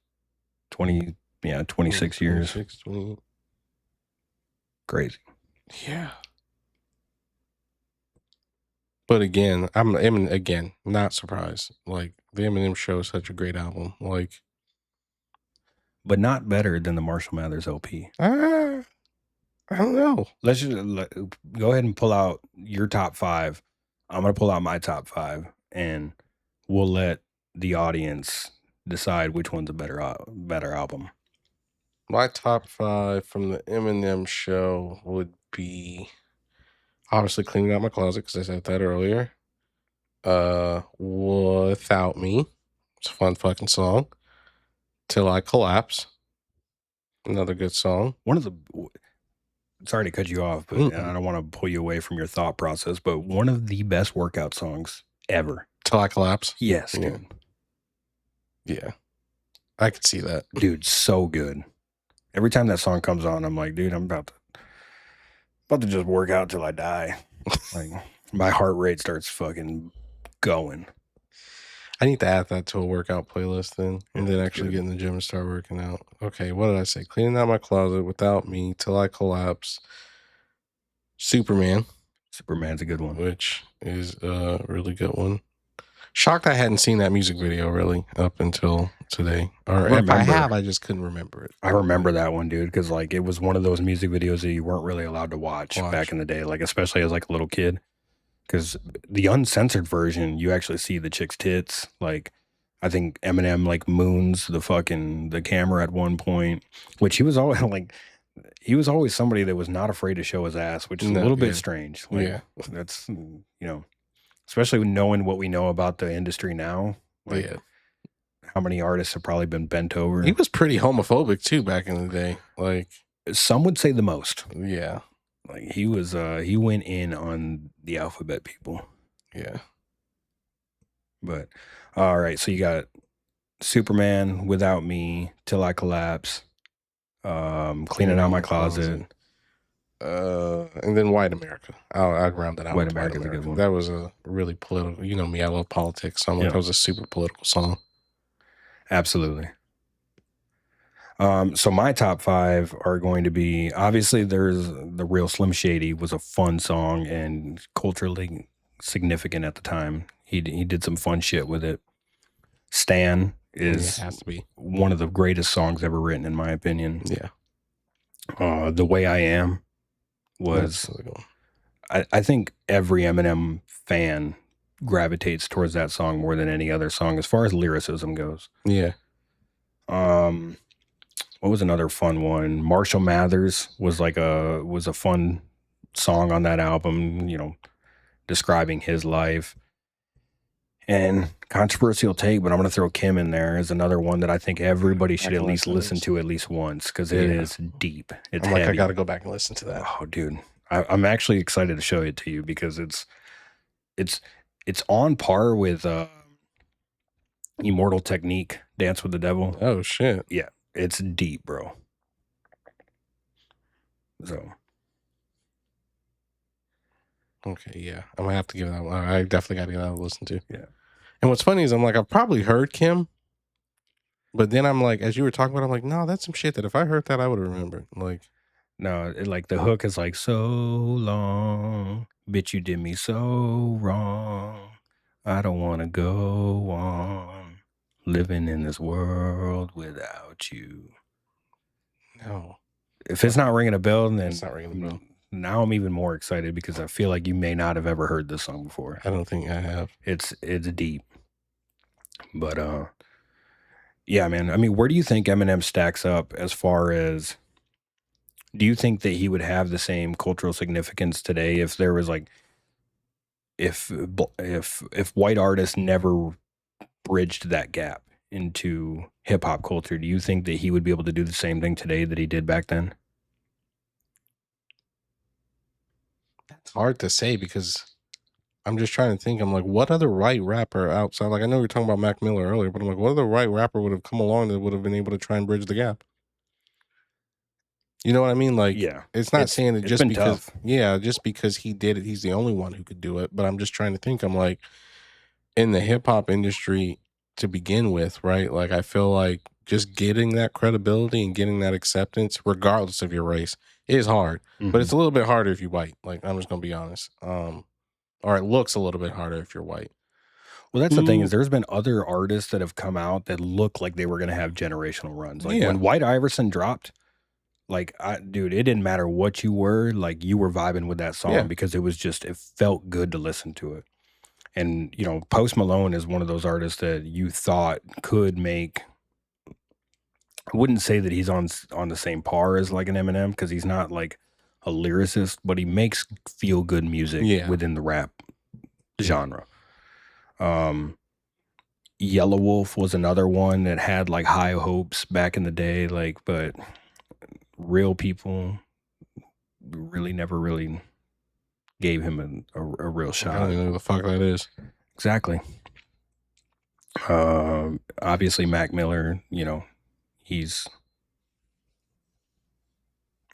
26 years. 26, 28. Crazy. Yeah. But again, I'm not surprised. Like, the Eminem Show is such a great album. Like, but not better than the Marshall Mathers LP. I don't know. Let's just go ahead and pull out your top 5. I'm gonna pull out my top 5, and we'll let the audience decide which one's a better album. My top 5 from the Eminem Show would be obviously Cleaning Out My Closet, because I said that earlier. Without Me. It's a fun fucking song. Till I Collapse. Another good song. Sorry to cut you off, but and I don't want to pull you away from your thought process, but one of the best workout songs ever. Till I Collapse? Yes, dude. Yeah. I could see that. Dude, so good. Every time that song comes on, I'm like, dude, I'm about to just work out till I die. Like, my heart rate starts fucking going. I need to add that to a workout playlist then, and then actually get in the gym and start working out. Okay, what did I say? Cleaning Out My Closet, Without Me, Till I Collapse, Superman. Superman's a good one. Which is a really good one. Shocked I hadn't seen that music video really up until today. Or if I have, I just couldn't remember it. I remember that one, dude, because like it was one of those music videos that you weren't really allowed to watch back in the day, like especially as like a little kid. Because the uncensored version, you actually see the chick's tits. Like, I think Eminem like moons the camera at one point, which he was always somebody that was not afraid to show his ass, which is a little bit strange. Like, that's, especially knowing what we know about the industry now. Like, how many artists have probably been bent over. He was pretty homophobic too back in the day. Like, some would say the most. Yeah. Like, he was, he went in on the alphabet people. Yeah. But, all right. So you got Superman, Without Me, Till I Collapse, Cleaning Out My Closet. And then White America. I'd round that out. White America's a good one. That was a really political, you know me, I love politics. So I'm like, that was a super political song. Absolutely. So my top 5 are going to be, obviously there's the Real Slim Shady was a fun song and culturally significant at the time. He did some fun shit with it. Stan is has to be one of the greatest songs ever written, in my opinion. Yeah. The Way I Am was, I think every Eminem fan gravitates towards that song more than any other song as far as lyricism goes. Yeah. What was another fun one? Marshall Mathers was a fun song on that album, describing his life. And controversial take, but I'm going to throw Kim in there as another one that I think everybody should at least listen to at least once, because it is deep. It's heavy. I got to go back and listen to that. Oh, dude. I'm actually excited to show it to you because it's on par with Immortal Technique, Dance with the Devil. Oh, shit. Yeah. It's deep, bro. So. Okay, yeah. I'm going to have to give that one. I definitely got to give that a listen to. Yeah. And what's funny is I'm like, I've probably heard Kim, but then I'm like, as you were talking about, I'm like, no, that's some shit that if I heard that, I would have remembered. Like, no, like the hook is like, so long, bitch, you did me so wrong. I don't want to go on living in this world without you. No. If it's not ringing a bell, then it's not ringing a bell. Now I'm even more excited because I feel like you may not have ever heard this song before. I don't think I have. It's deep. But yeah, man. I mean, where do you think Eminem stacks up as far as Do you think that he would have the same cultural significance today if there was like if white artists never bridged that gap into hip hop culture? Do you think that he would be able to do the same thing today that he did back then? It's hard to say because I'm just trying to think. I'm like, what other white rapper outside? Like, I know we were talking about Mac Miller earlier, but I'm like, what other white rapper would have come along that would have been able to try and bridge the gap? You know what I mean? Like, Yeah, it's not saying that it's just been because, tough. yeah, just because he did it, he's the only one who could do it. But I'm just trying to think. I'm like, in the hip hop industry to begin with, right? Like, I feel like just getting that credibility and getting that acceptance, regardless of your race, is hard. But Hmm. it's a little bit harder if you're white. Like, I'm just gonna be honest. Or it looks a little bit harder if you're white. Well, that's the thing is Who? there's been other artists that have come out that look like they were going to have generational runs. Like Yeah, when White Iverson dropped, like dude, it didn't matter what you were, like you were vibing with that yeah. song because it was just it felt good to listen to it. And Post Malone is one of those artists that you thought could make. I wouldn't say that he's on the same par as like an Eminem because he's not like a lyricist, but he makes feel good music Yeah. within the rap genre. Um, Yellow Wolf was another one that had like high hopes back in the day, like, but real people really never really gave him a real I don't shot. even know who the fuck that is. Exactly. Obviously Mac Miller, he's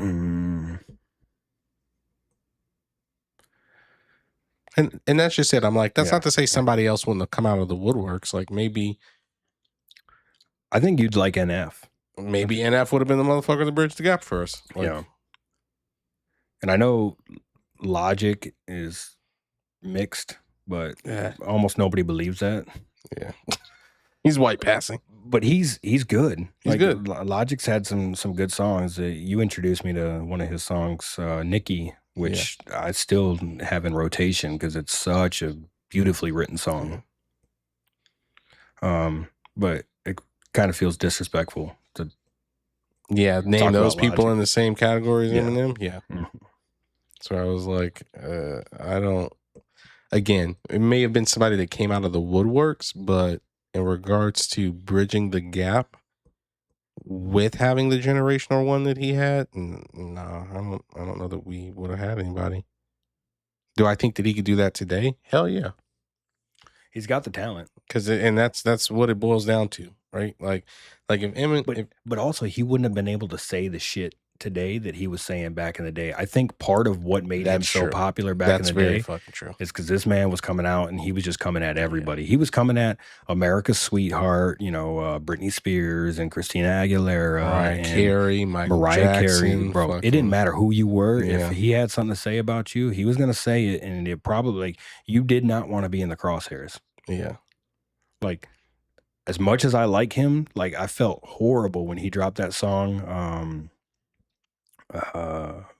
mm, And that's just it. I'm like, that's yeah. not to say somebody else wouldn't have come out of the woodworks. Like maybe I think you'd like NF. NF would have been the motherfucker that bridged the gap for us. Like, Yeah. And I know Logic is mixed, but yeah, almost nobody believes that. yeah. He's white passing. But he's good. He's Like good. Logic's had some good songs. You introduced me to one of his songs, Nikki, Yeah. which I still have in rotation because it's such a beautifully written Yeah. song. But it kind of feels disrespectful to Yeah, name talk those about people Logic. in the same category as Yeah. Eminem. Yeah. Mhm. So I was like, I don't. Again, it may have been somebody that came out of the woodworks, but in regards to bridging the gap with having the generational one that he had, no, I don't know that we would have had anybody. Do I think that he could do that today? Hell yeah, He's got the talent. because and that's what it boils down to, right? Like if Eminem, But if but also he wouldn't have been able to say the shit today that he was saying back in the day. I think part of what made him that's so true, popular back in that's the very day fucking true. is because this man was coming out and he was just coming at Yeah, everybody. He was coming at America's sweetheart, Britney Spears and Christina Aguilera Mariah and Carey, Michael Mariah Carey. Jackson, Bro, it didn't fucking matter who you were. If yeah, he had something to say about you, he was gonna say it, and it probably like you did not want to be in the crosshairs. yeah, Like as much as I like him, like I felt horrible when he dropped that song.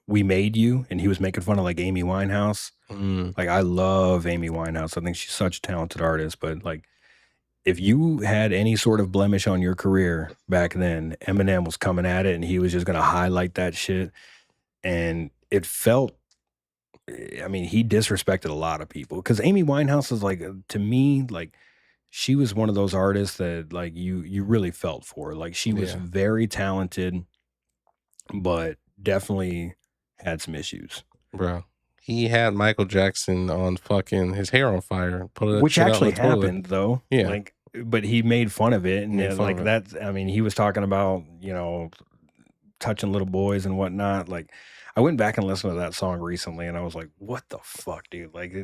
We Made You, and he was making fun of like Amy Winehouse. mm, Like I love Amy Winehouse. I think she's such a talented artist, but like if you had any sort of blemish on your career back then, Eminem was coming at it and he was just going to highlight that shit, and it felt I mean, he disrespected a lot of people cuz Amy Winehouse is like to me like she was one of those artists that like you really felt for. Like she was yeah, very talented but definitely had some issues. bro. He had Michael Jackson on fucking his hair on fire, put that Which shit out in actually the toilet. happened though, Yeah, like, but he made fun of it, and made fun of like it. that's I mean, he was talking about, touching little boys and whatnot. Like, I went back and listened to that song recently, and I was like, "What the fuck, dude?" Like,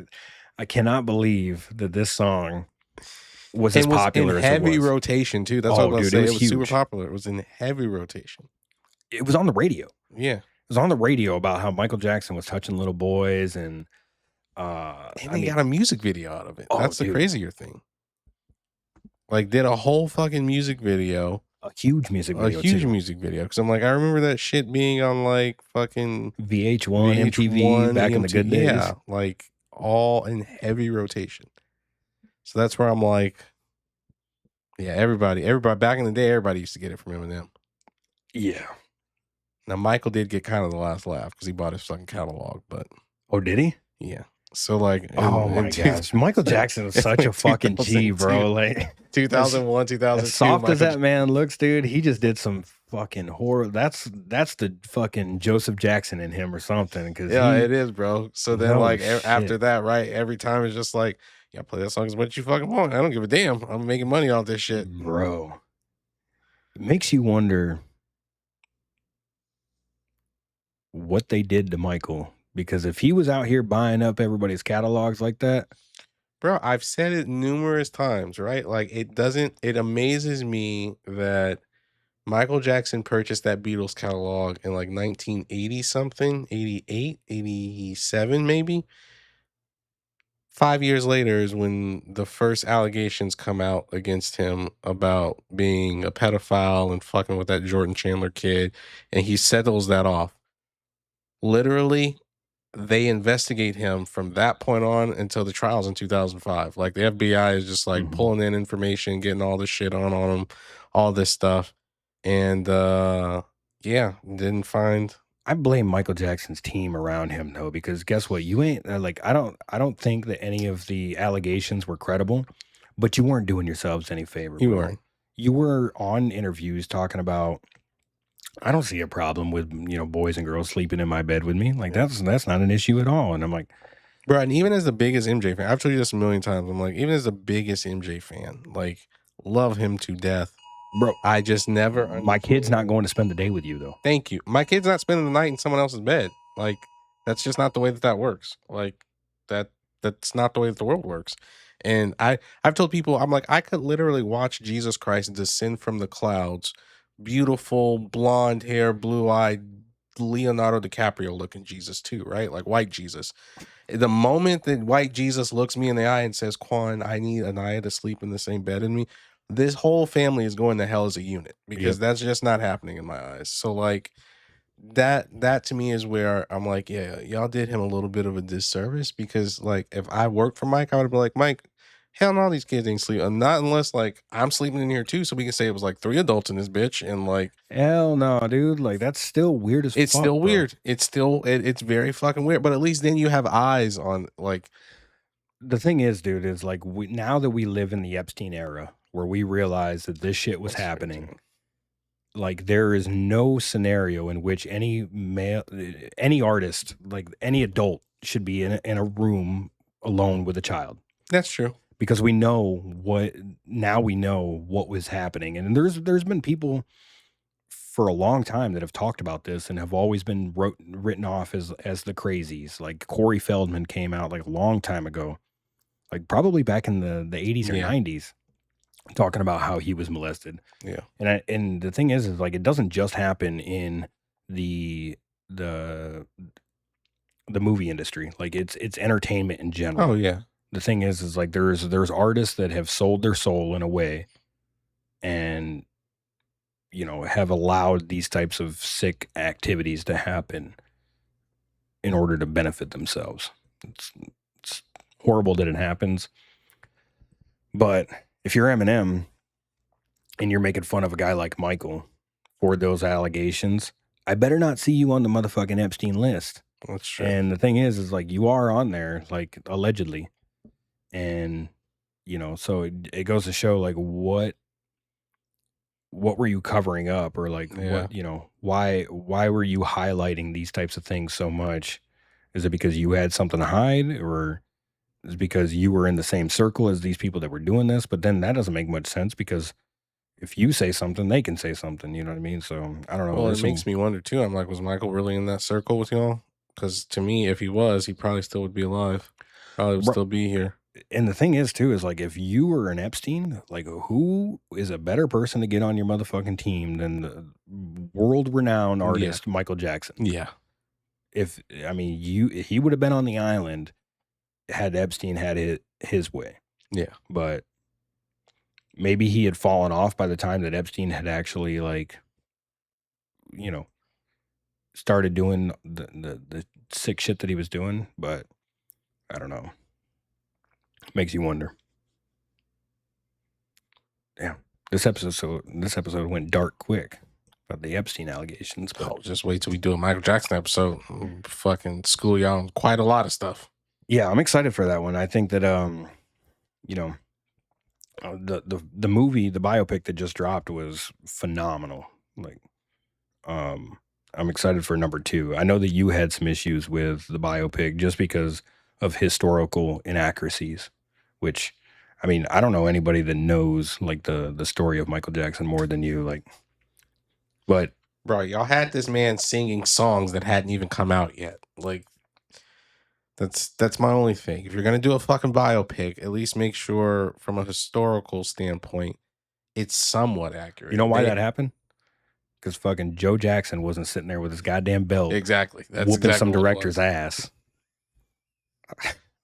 I cannot believe that this song was as And was in popular as it heavy was. rotation too. That's what I was Oh, about to dude, it say. It was was super huge. popular. It was in heavy rotation. It was on the radio. Yeah. It was on the radio about how Michael Jackson was touching little boys, and And I they mean, got a music video out of it. oh, That's the dude, crazier thing. Like, did a whole fucking music video, a huge music a video huge too. music video. Cause I'm like, I remember that shit being on like fucking VH1, MTV VH1, back in the EMT. good days. Yeah. Like all in heavy rotation. So that's where I'm like, yeah, everybody back in the day, everybody used to get it from Eminem. Yeah. Now Michael did get kind of the last laugh because he bought his fucking catalog, but Oh, did he? yeah. So like Oh in my gosh, Michael Jackson is such a fucking G, 2002, bro. Like, as 2001, as 2002, soft as Michael. that man looks, dude, he just did some fucking horror. That's the fucking Joseph Jackson in him or something. Because Yeah, he, it is, bro. So then, no like after shit, that, right? Every time it's just like, yeah, play that song as much as you fucking want. I don't give a damn. I'm making money off this shit. bro. It makes you wonder what they did to Michael. Because if he was out here buying up everybody's catalogs like that, Bro, I've said it numerous times, right? Like it amazes me that Michael Jackson purchased that Beatles catalog in like 1980 something, 88, 87 maybe. 5 years later is when the first allegations come out against him about being a pedophile and fucking with that Jordan Chandler kid, and he settles that off. Literally, they investigate him from that point on until the trials in 2005. Like the FBI is just like mhm. pulling in information, getting all this shit on him, all this stuff. And yeah, didn't find. I blame Michael Jackson's team around him though, because guess what? You ain't like I don't think that any of the allegations were credible, but you weren't doing yourselves any favor, You bro. weren't. You were on interviews talking about I don't see a problem with boys and girls sleeping in my bed with me. Like that's not an issue at all. And I'm like, Bro, and even as the biggest MJ fan, I've told you this a million times. I'm like, even as the biggest MJ fan, like, love him to death. bro, I just never my kid's not understood. going to spend the day with you though. Thank you. My kid's not spending the night in someone else's bed. Like, that's just not the way that that works. Like, that that's not the way that the world works. And I've told people, I'm like, I could literally watch Jesus Christ descend from the clouds, beautiful blonde hair, blue eyed Leonardo DiCaprio looking Jesus too, right? Like white Jesus. The moment that white Jesus looks me in the eye and says, Quan, I need Anaya to sleep in the same bed as me, this whole family is going to hell as a unit because Yep. that's just not happening in my eyes. So like that to me is where I'm like, yeah, y'all did him a little bit of a disservice because like if I worked for Mike, I would be like, Mike, hell no, these kids ain't sleep. Not unless like I'm sleeping in here too, so we can say it was like 3 adults in this bitch and like Hell no, dude. Like that's still weird as it's fuck, still bro. weird. It's still it's very fucking weird. But at least then you have eyes on like The thing is, dude, is like now that we live in the Epstein era where we realize that this shit was that's true happening, too. like there is no scenario in which any artist, like any adult, should be in a room alone with a child That's true. because we know what was happening, and there's been people for a long time that have talked about this and have always been written off as the crazies. Like Corey Feldman came out like a long time ago, like probably back in the 80s or Yeah. 90s, talking about how he was molested. Yeah. And the thing is like it doesn't just happen in the the the movie industry. Like it's entertainment in general. Oh yeah. The thing is like there's artists that have sold their soul in a way and have allowed these types of sick activities to happen in order to benefit themselves. It's horrible that it happens. But if you're Eminem and you're making fun of a guy like Michael for those allegations, I better not see you on the motherfucking Epstein list. That's true. And the thing is like you are on there, like allegedly. And, so it goes to show like what were you covering up or like Yeah. why were you highlighting these types of things so much? Is it because you had something to hide or is it because you were in the same circle as these people that were doing this? But then that doesn't make much sense because if you say something, they can say something. You know what I mean? So I don't know. Well, it There's makes some me wonder too. I'm like, was Michael really in that circle with y'all? Because to me, if he was, he probably still would be alive. Probably would bro, still be here. and the thing is too is like if you were an Epstein, like who is a better person to get on your motherfucking team than the world renowned Yeah. artist Michael Jackson? Yeah. If I mean he would have been on the island had Epstein had it his way. Yeah. But maybe he had fallen off by the time that Epstein had actually like, started doing the sick shit that he was doing. But I don't know. Makes you wonder. Yeah. This episode went dark quick. about the Epstein allegations, but Oh, just wait till we do a Michael Jackson episode. Fucking school y'all on quite a lot of stuff. yeah, I'm excited for that one. I think that you know, the movie, the biopic that just dropped was phenomenal. Like, I'm excited for number 2. I know that you had some issues with the biopic just because of historical inaccuracies, which, I mean, I don't know anybody that knows like the story of Michael Jackson more than you, like, but Bro, y'all had this man singing songs that hadn't even come out yet. Like, that's my only thing. If you're gonna do a fucking biopic, at least make sure from a historical standpoint, it's somewhat accurate. you know why that happened? Because fucking Joe Jackson wasn't sitting there with his goddamn belt Exactly. That's whooping exactly some what it director's was. ass.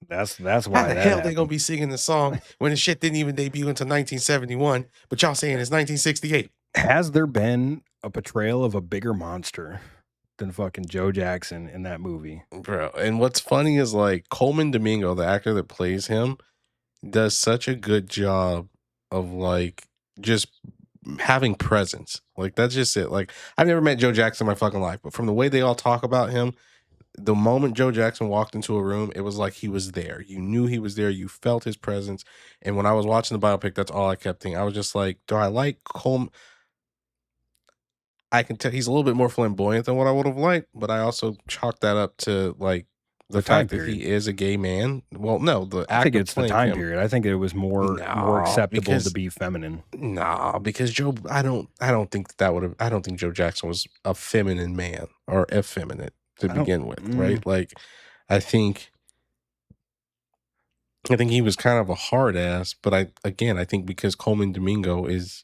That's How why the that hell happened. they gonna be singing the song when the shit didn't even debut until 1971, but y'all saying it's 1968? Has there been a portrayal of a bigger monster than fucking Joe Jackson in that movie? Bro, and what's funny is like Coleman Domingo, the actor that plays him, does such a good job of like just having presence. Like that's just it. Like I've never met Joe Jackson in my fucking life, but from the way they all talk about him, the moment Joe Jackson walked into a room, it was like he was there. You knew he was there. You felt his presence. And when I was watching the biopic, that's all I kept thinking. I was just like, do I like Coleman? I can tell he's a little bit more flamboyant than what I would have liked, but I also chalked that up to like the The time fact that period. he is a gay man. Well, no, the I think actor it's the playing time him. period. I think it was more Nah, acceptable to because be feminine. Nah, because Joe, I don't think that would have. I don't think Joe Jackson was a feminine man or effeminate to I don't. begin with, right? Like, I think, I think he was kind of a hard ass, but I think because Coleman Domingo is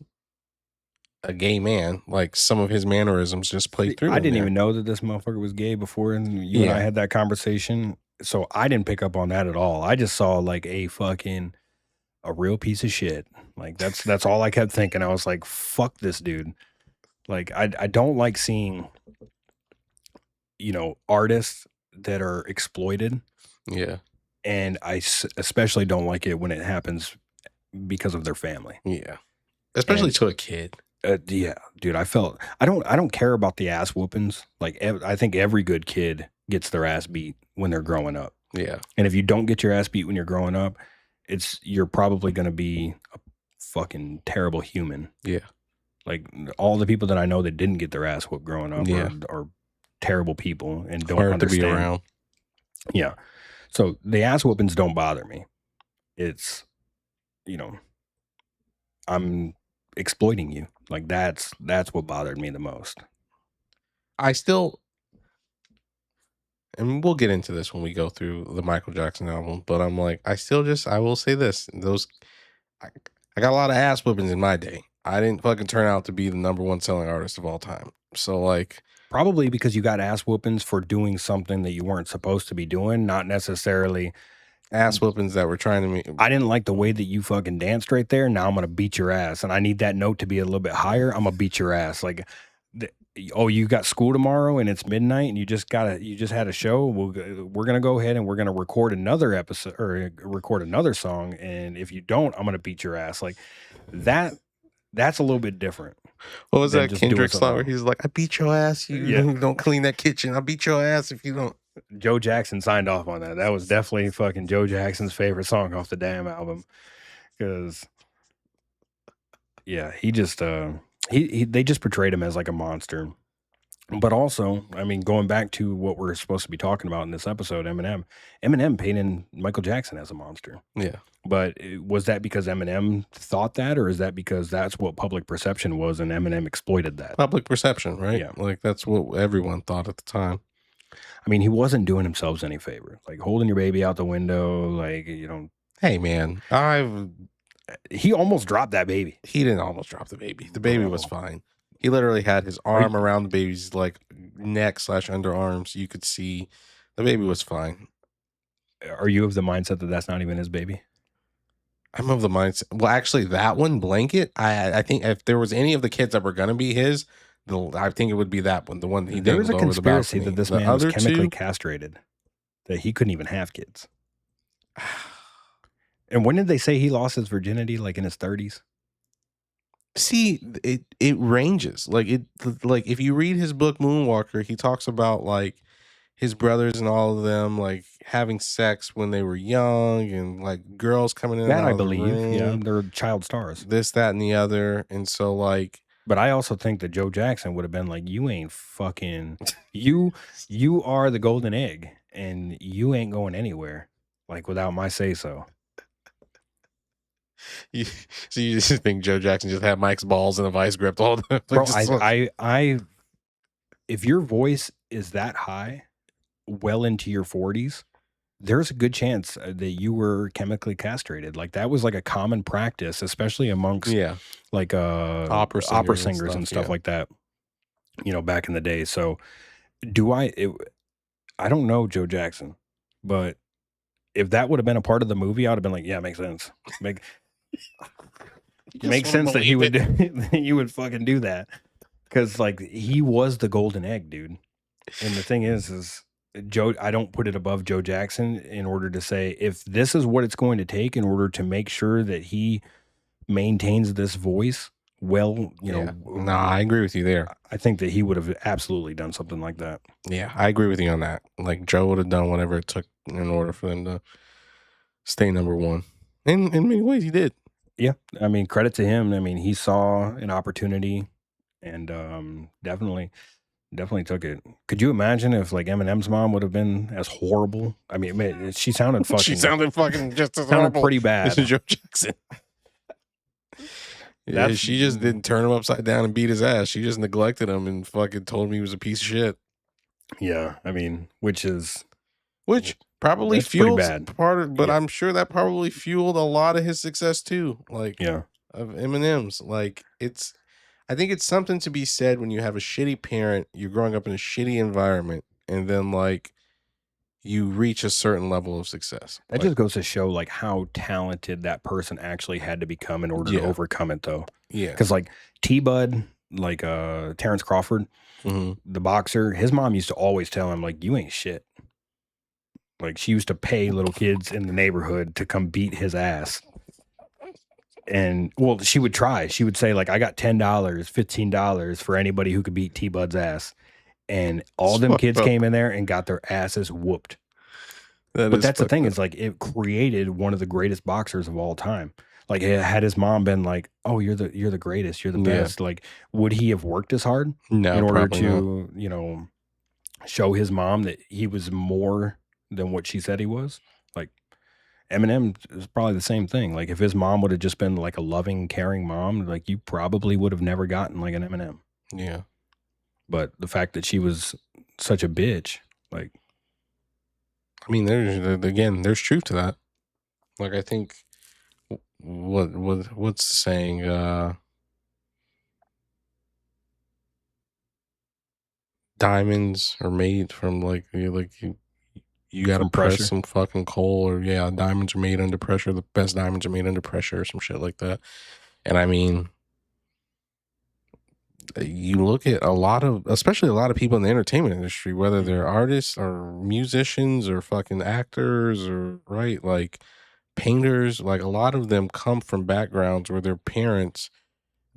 a gay man, like some of his mannerisms just play See, through. I in didn't there. even know that this motherfucker was gay before you and I Yeah, had that conversation. So I didn't pick up on that at all. I just saw like a real piece of shit. Like that's all I kept thinking. I was like, fuck this dude. Like I don't like seeing, artists that are exploited, yeah, and especially don't like it when it happens because of their family. yeah. Especially And to a kid. yeah, dude, I don't care about the ass whoopings. Like I think every good kid gets their ass beat when they're growing up. Yeah, And if you don't get your ass beat when you're growing up, you're probably going to be a fucking terrible human. yeah, Like all the people that I know that didn't get their ass whooped growing up yeah. are terrible people and don't Hard to be understand. around. Yeah. So the ass whoopings don't bother me. It's, you know, I'm exploiting you. Like that's what bothered me the most. I still, and we'll get into this when we go through the Michael Jackson album, but I'm like, I will say this: I, I got a lot of ass whippings in my day. I didn't fucking turn out to be the number one selling artist of all time. So like, Probably because you got ass whoopings for doing something that you weren't supposed to be doing, not necessarily ass whippings that were trying to make. I didn't like the way that you fucking danced right there. Now I'm gonna beat your ass, and I need that note to be a little bit higher. I'm gonna beat your ass. Like, you got school tomorrow and it's midnight, and you just had a show. We're gonna go ahead and we're gonna record another episode or record another song, and if you don't, I'm gonna beat your ass. Like that. That's a little bit different. What was than that just doing Kendrick something song where wrong. he's like, "I beat your ass. You Yeah. don't clean that kitchen. I'll beat your ass if you don't." Joe Jackson signed off on that. That was definitely fucking Joe Jackson's favorite song off the damn album. Because yeah, he just they just portrayed him as like a monster. But also, I mean, going back to what we're supposed to be talking about in this episode, Eminem painted Michael Jackson as a monster. Yeah, But was that because Eminem thought that, or is that because that's what public perception was and Eminem exploited that? public perception, right? Yeah. Like that's what everyone thought at the time. I mean, he wasn't doing himself any favor. Like holding your baby out the window, like, Hey man, he almost dropped that baby. he didn't almost drop the baby. The baby was Bro. fine. He literally had his Are arm you- around the baby's like neck / underarms. You could see the baby was fine. Are you of the mindset that that's not even his baby? I'm of the mindset. Well, actually, that one blanket. I think if there was any of the kids that were gonna be his, I think it would be that one. The one he There was a dangled over the conspiracy balcony. that this The man was other chemically two, castrated, that he couldn't even have kids. And when did they say he lost his virginity? Like in his 30s? See, it ranges. Like if you read his book Moonwalker, he talks about like his brothers and all of them like having sex when they were young and like girls coming in and That I out of the believe, yeah, room, they're child stars. this, that, and the other. And so like But I also think that Joe Jackson would have been like, "You ain't fucking you are the golden egg, and you ain't going anywhere, like, without my say so." you, so you just think Joe Jackson just had Mike's balls in a vice grip all the Bro, just I if your voice is that high, well into your 40s, there's a good chance that you were chemically castrated. Like, that was like a common practice, especially amongst yeah, like opera opera singers and stuff yeah. like that, back in the day. So do I don't know Joe Jackson, but if that would have been a part of the movie, I would have been like, yeah, makes sense. Makes sense that he would you would fucking do that. Because like he was the golden egg, dude. And the thing is Joe, I don't put it above Joe Jackson in order to say if this is what it's going to take in order to make sure that he maintains this voice, well, No, I agree with you there. I think that he would have absolutely done something like that. Yeah, I agree with you on that. Like Joe would have done whatever it took in order for them to stay number one. In many ways, he did. Yeah, I mean, credit to him. I mean, he saw an opportunity and definitely took it. Could you imagine if like Eminem's mom would have been as horrible? I mean, man, she sounded fucking. She sounded fucking just as sounded horrible pretty bad. as Joe Jackson. Yeah, she just didn't turn him upside down and beat his ass. She just neglected him and fucking told him he was a piece of shit. Yeah, I mean, which probably fueled bad. part of, but yeah. I'm sure that probably fueled a lot of his success too. Like, yeah, of Eminem's. Like, I think it's something to be said when you have a shitty parent, you're growing up in a shitty environment, and then like you reach a certain level of success. That just goes to show like how talented that person actually had to become in order to overcome it, though. Yeah, because like T-Bud, like Terrence Crawford, the boxer, his mom used to always tell him like, "You ain't shit." Like she used to pay little kids in the neighborhood to come beat his ass. And well, she would try. She would say like, "I got $10, $15 for anybody who could beat T-Bud's ass." And all them kids came in there and got their asses whooped. But that's the thing is like it created one of the greatest boxers of all time. Like had his mom been like, "Oh, you're the greatest, you're the best," like would he have worked as hard in order to show his mom that he was more than what she said he was? Like Eminem is probably the same thing. Like if his mom would have just been like a loving, caring mom, like you probably would have never gotten like an Eminem. Yeah. But the fact that she was such a bitch, like, I mean, there's truth to that. Like, I think what's the saying? Diamonds are made from like you got to press some fucking coal, or diamonds are made under pressure. The best diamonds are made under pressure, or some shit like that. And I mean, you look at especially a lot of people in the entertainment industry, whether they're artists or musicians or fucking actors or like painters, like a lot of them come from backgrounds where their parents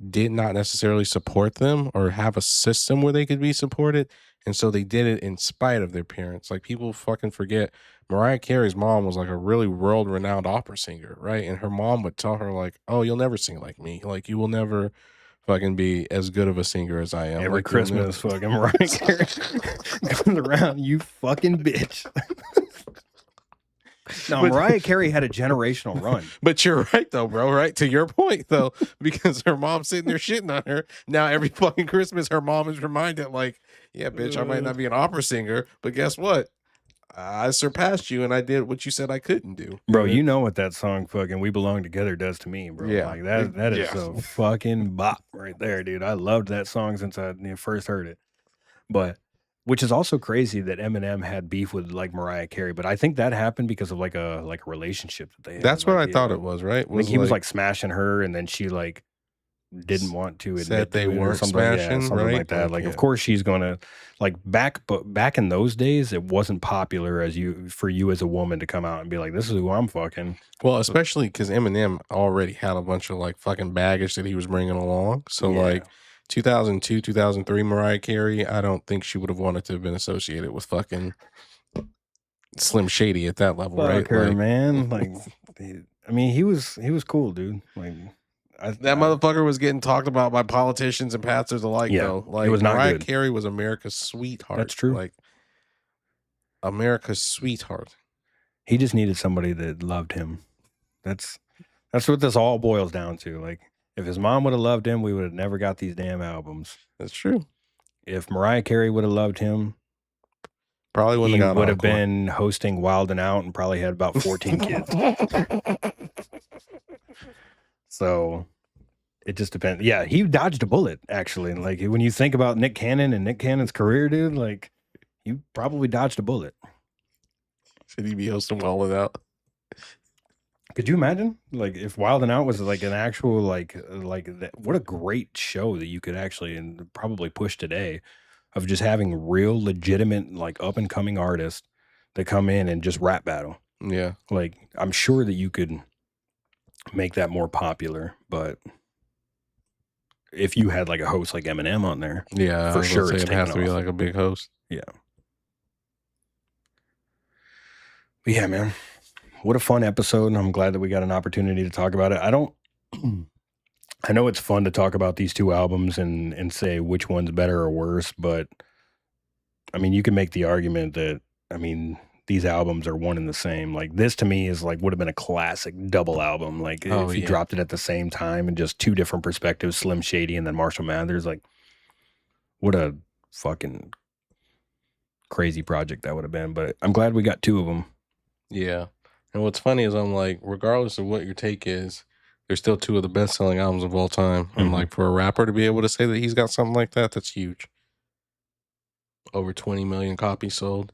did not necessarily support them or have a system where they could be supported. And so they did it in spite of their parents. Like people fucking forget Mariah Carey's mom was like a really world-renowned opera singer, right? And her mom would tell her like, "Oh, you'll never sing like me. Like you will never fucking be as good of a singer as I am." Every like, Christmas fucking Mariah Carey comes around, you fucking bitch. No, Mariah Carey had a generational run. But you're right though, bro, right? To your point though, because her mom's sitting there shitting on her. Now every fucking Christmas her mom is reminded like, "Yeah, bitch, I might not be an opera singer, but guess what? I surpassed you and I did what you said I couldn't do." Bro, you know what that song fucking "We Belong Together" does to me, bro. Yeah. Like that is a fucking bop right there, dude. I loved that song since I first heard it. But which is also crazy that Eminem had beef with like Mariah Carey, but I think that happened because of like a relationship that they had. That's what I thought it was, right? I think he was like smashing her, and then she like didn't want to Said admit they to it or weren't something. Yeah, smashing, something right? like that. Like, Like, of yeah. course she's gonna like but back in those days, it wasn't popular as you for you as a woman to come out and be like, "This is who I'm fucking." Well, especially because Eminem already had a bunch of like fucking baggage that he was bringing along. So Yeah, like 2002, 2003 Mariah Carey, I don't think she would have wanted to have been associated with fucking Slim Shady at that level, fuck right? her, Like man. Like, I mean, he was cool, dude. Like, that I motherfucker was getting talked about by politicians and pastors alike, yeah, though. it Like was not Mariah good. Carey was America's sweetheart, That's true. like America's sweetheart. He just needed somebody that loved him. That's that's what this all boils down to. Like, if his mom would have loved him, we would have never got these damn albums. That's true. If Mariah Carey would have loved him, Probably wouldn't he have got would have Encore. been hosting Wild and Out and probably had about 14 kids. So it just depends. Yeah, he dodged a bullet, actually. Like, when you think about Nick Cannon and Nick Cannon's career, dude, like, he probably dodged a bullet. Should he be hosting Wild and Out? Could you imagine, like, if Wild and Out was like an actual like that? What a great show that you could actually and probably push today, of just having real legitimate like up and coming artists that come in and just rap battle. Yeah. Like, I'm sure that you could make that more popular, but if you had like a host like Eminem on there, Yeah, for I was sure gonna it's say it has to taking be off. like a big host. Yeah. But yeah, man. What a fun episode, and I'm glad that we got an opportunity to talk about it. I know it's fun to talk about these two albums and say which one's better or worse, but I mean, you can make the argument that, I mean, these albums are one and the same. Like, this to me is like would have been a classic double album. Like, Oh, if you yeah. dropped it at the same time and just two different perspectives, Slim Shady and then Marshall Mathers, like, what a fucking crazy project that would have been. But I'm glad we got two of them. Yeah. And what's funny is I'm like, regardless of what your take is, they're still two of the best selling albums of all time. And Mhm. like for a rapper to be able to say that he's got something like that, that's huge. Over 20 million copies sold.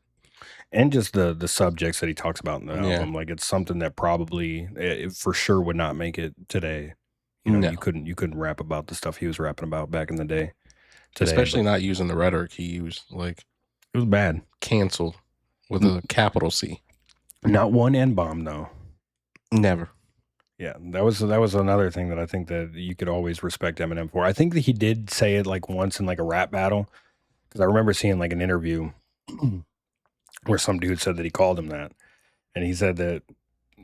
And just the subjects that he talks about in the Yeah. album, like, it's something that probably it for sure would not make it today. You know, No. you couldn't rap about the stuff he was rapping about back in the day. Today, Especially but not using the rhetoric he used. Like it was bad. canceled with a capital C. Not one N-bomb though. Never. Yeah, that was another thing that I think that you could always respect Eminem for. I think that he did say it like once in like a rap battle, because I remember seeing like an interview where some dude said that he called him that, and he said that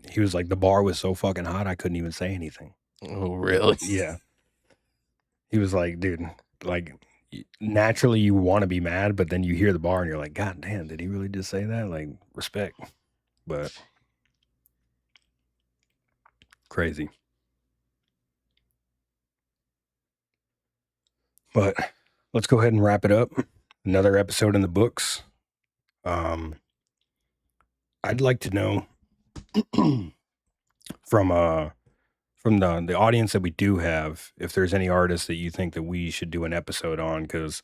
he was like, the bar was so fucking hot I couldn't even say anything. Oh, really? Yeah. He was like, dude, like, naturally you want to be mad, but then you hear the bar and you're like, God damn, did he really just say that? Like, respect. But crazy. But let's go ahead and wrap it up. Another episode in the books. I'd like to know from the audience that we do have, if there's any artists that you think that we should do an episode on, because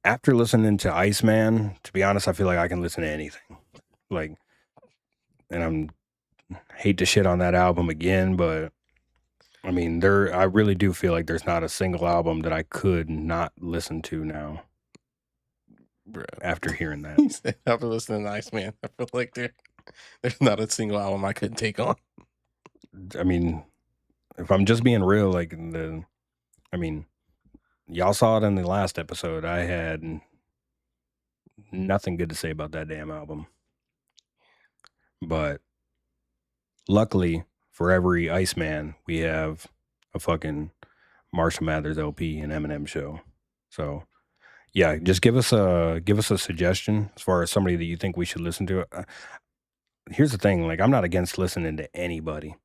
after listening to Iceman, to be honest, I feel like I can listen to anything. Like, and hate to shit on that album again, but I mean, I really do feel like there's not a single album that I could not listen to now. Bro. After hearing that. He said, after listening to Iceman, I feel like there's not a single album I couldn't take on. I mean, if I'm just being real, like, y'all saw it in the last episode. I had nothing good to say about that damn album. But luckily for every Iceman, we have a fucking Marshall Mathers LP and Eminem Show. So yeah, just give us a suggestion as far as somebody that you think we should listen to. Here's the thing, like, I'm not against listening to anybody.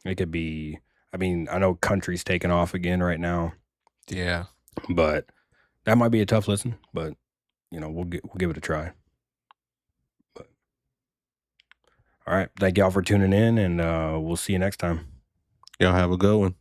It could be, I mean, I know country's taking off again right now. Yeah. But that might be a tough listen, but you know, we'll give it a try. But all right, thank y'all for tuning in, and we'll see you next time. Y'all have a good one.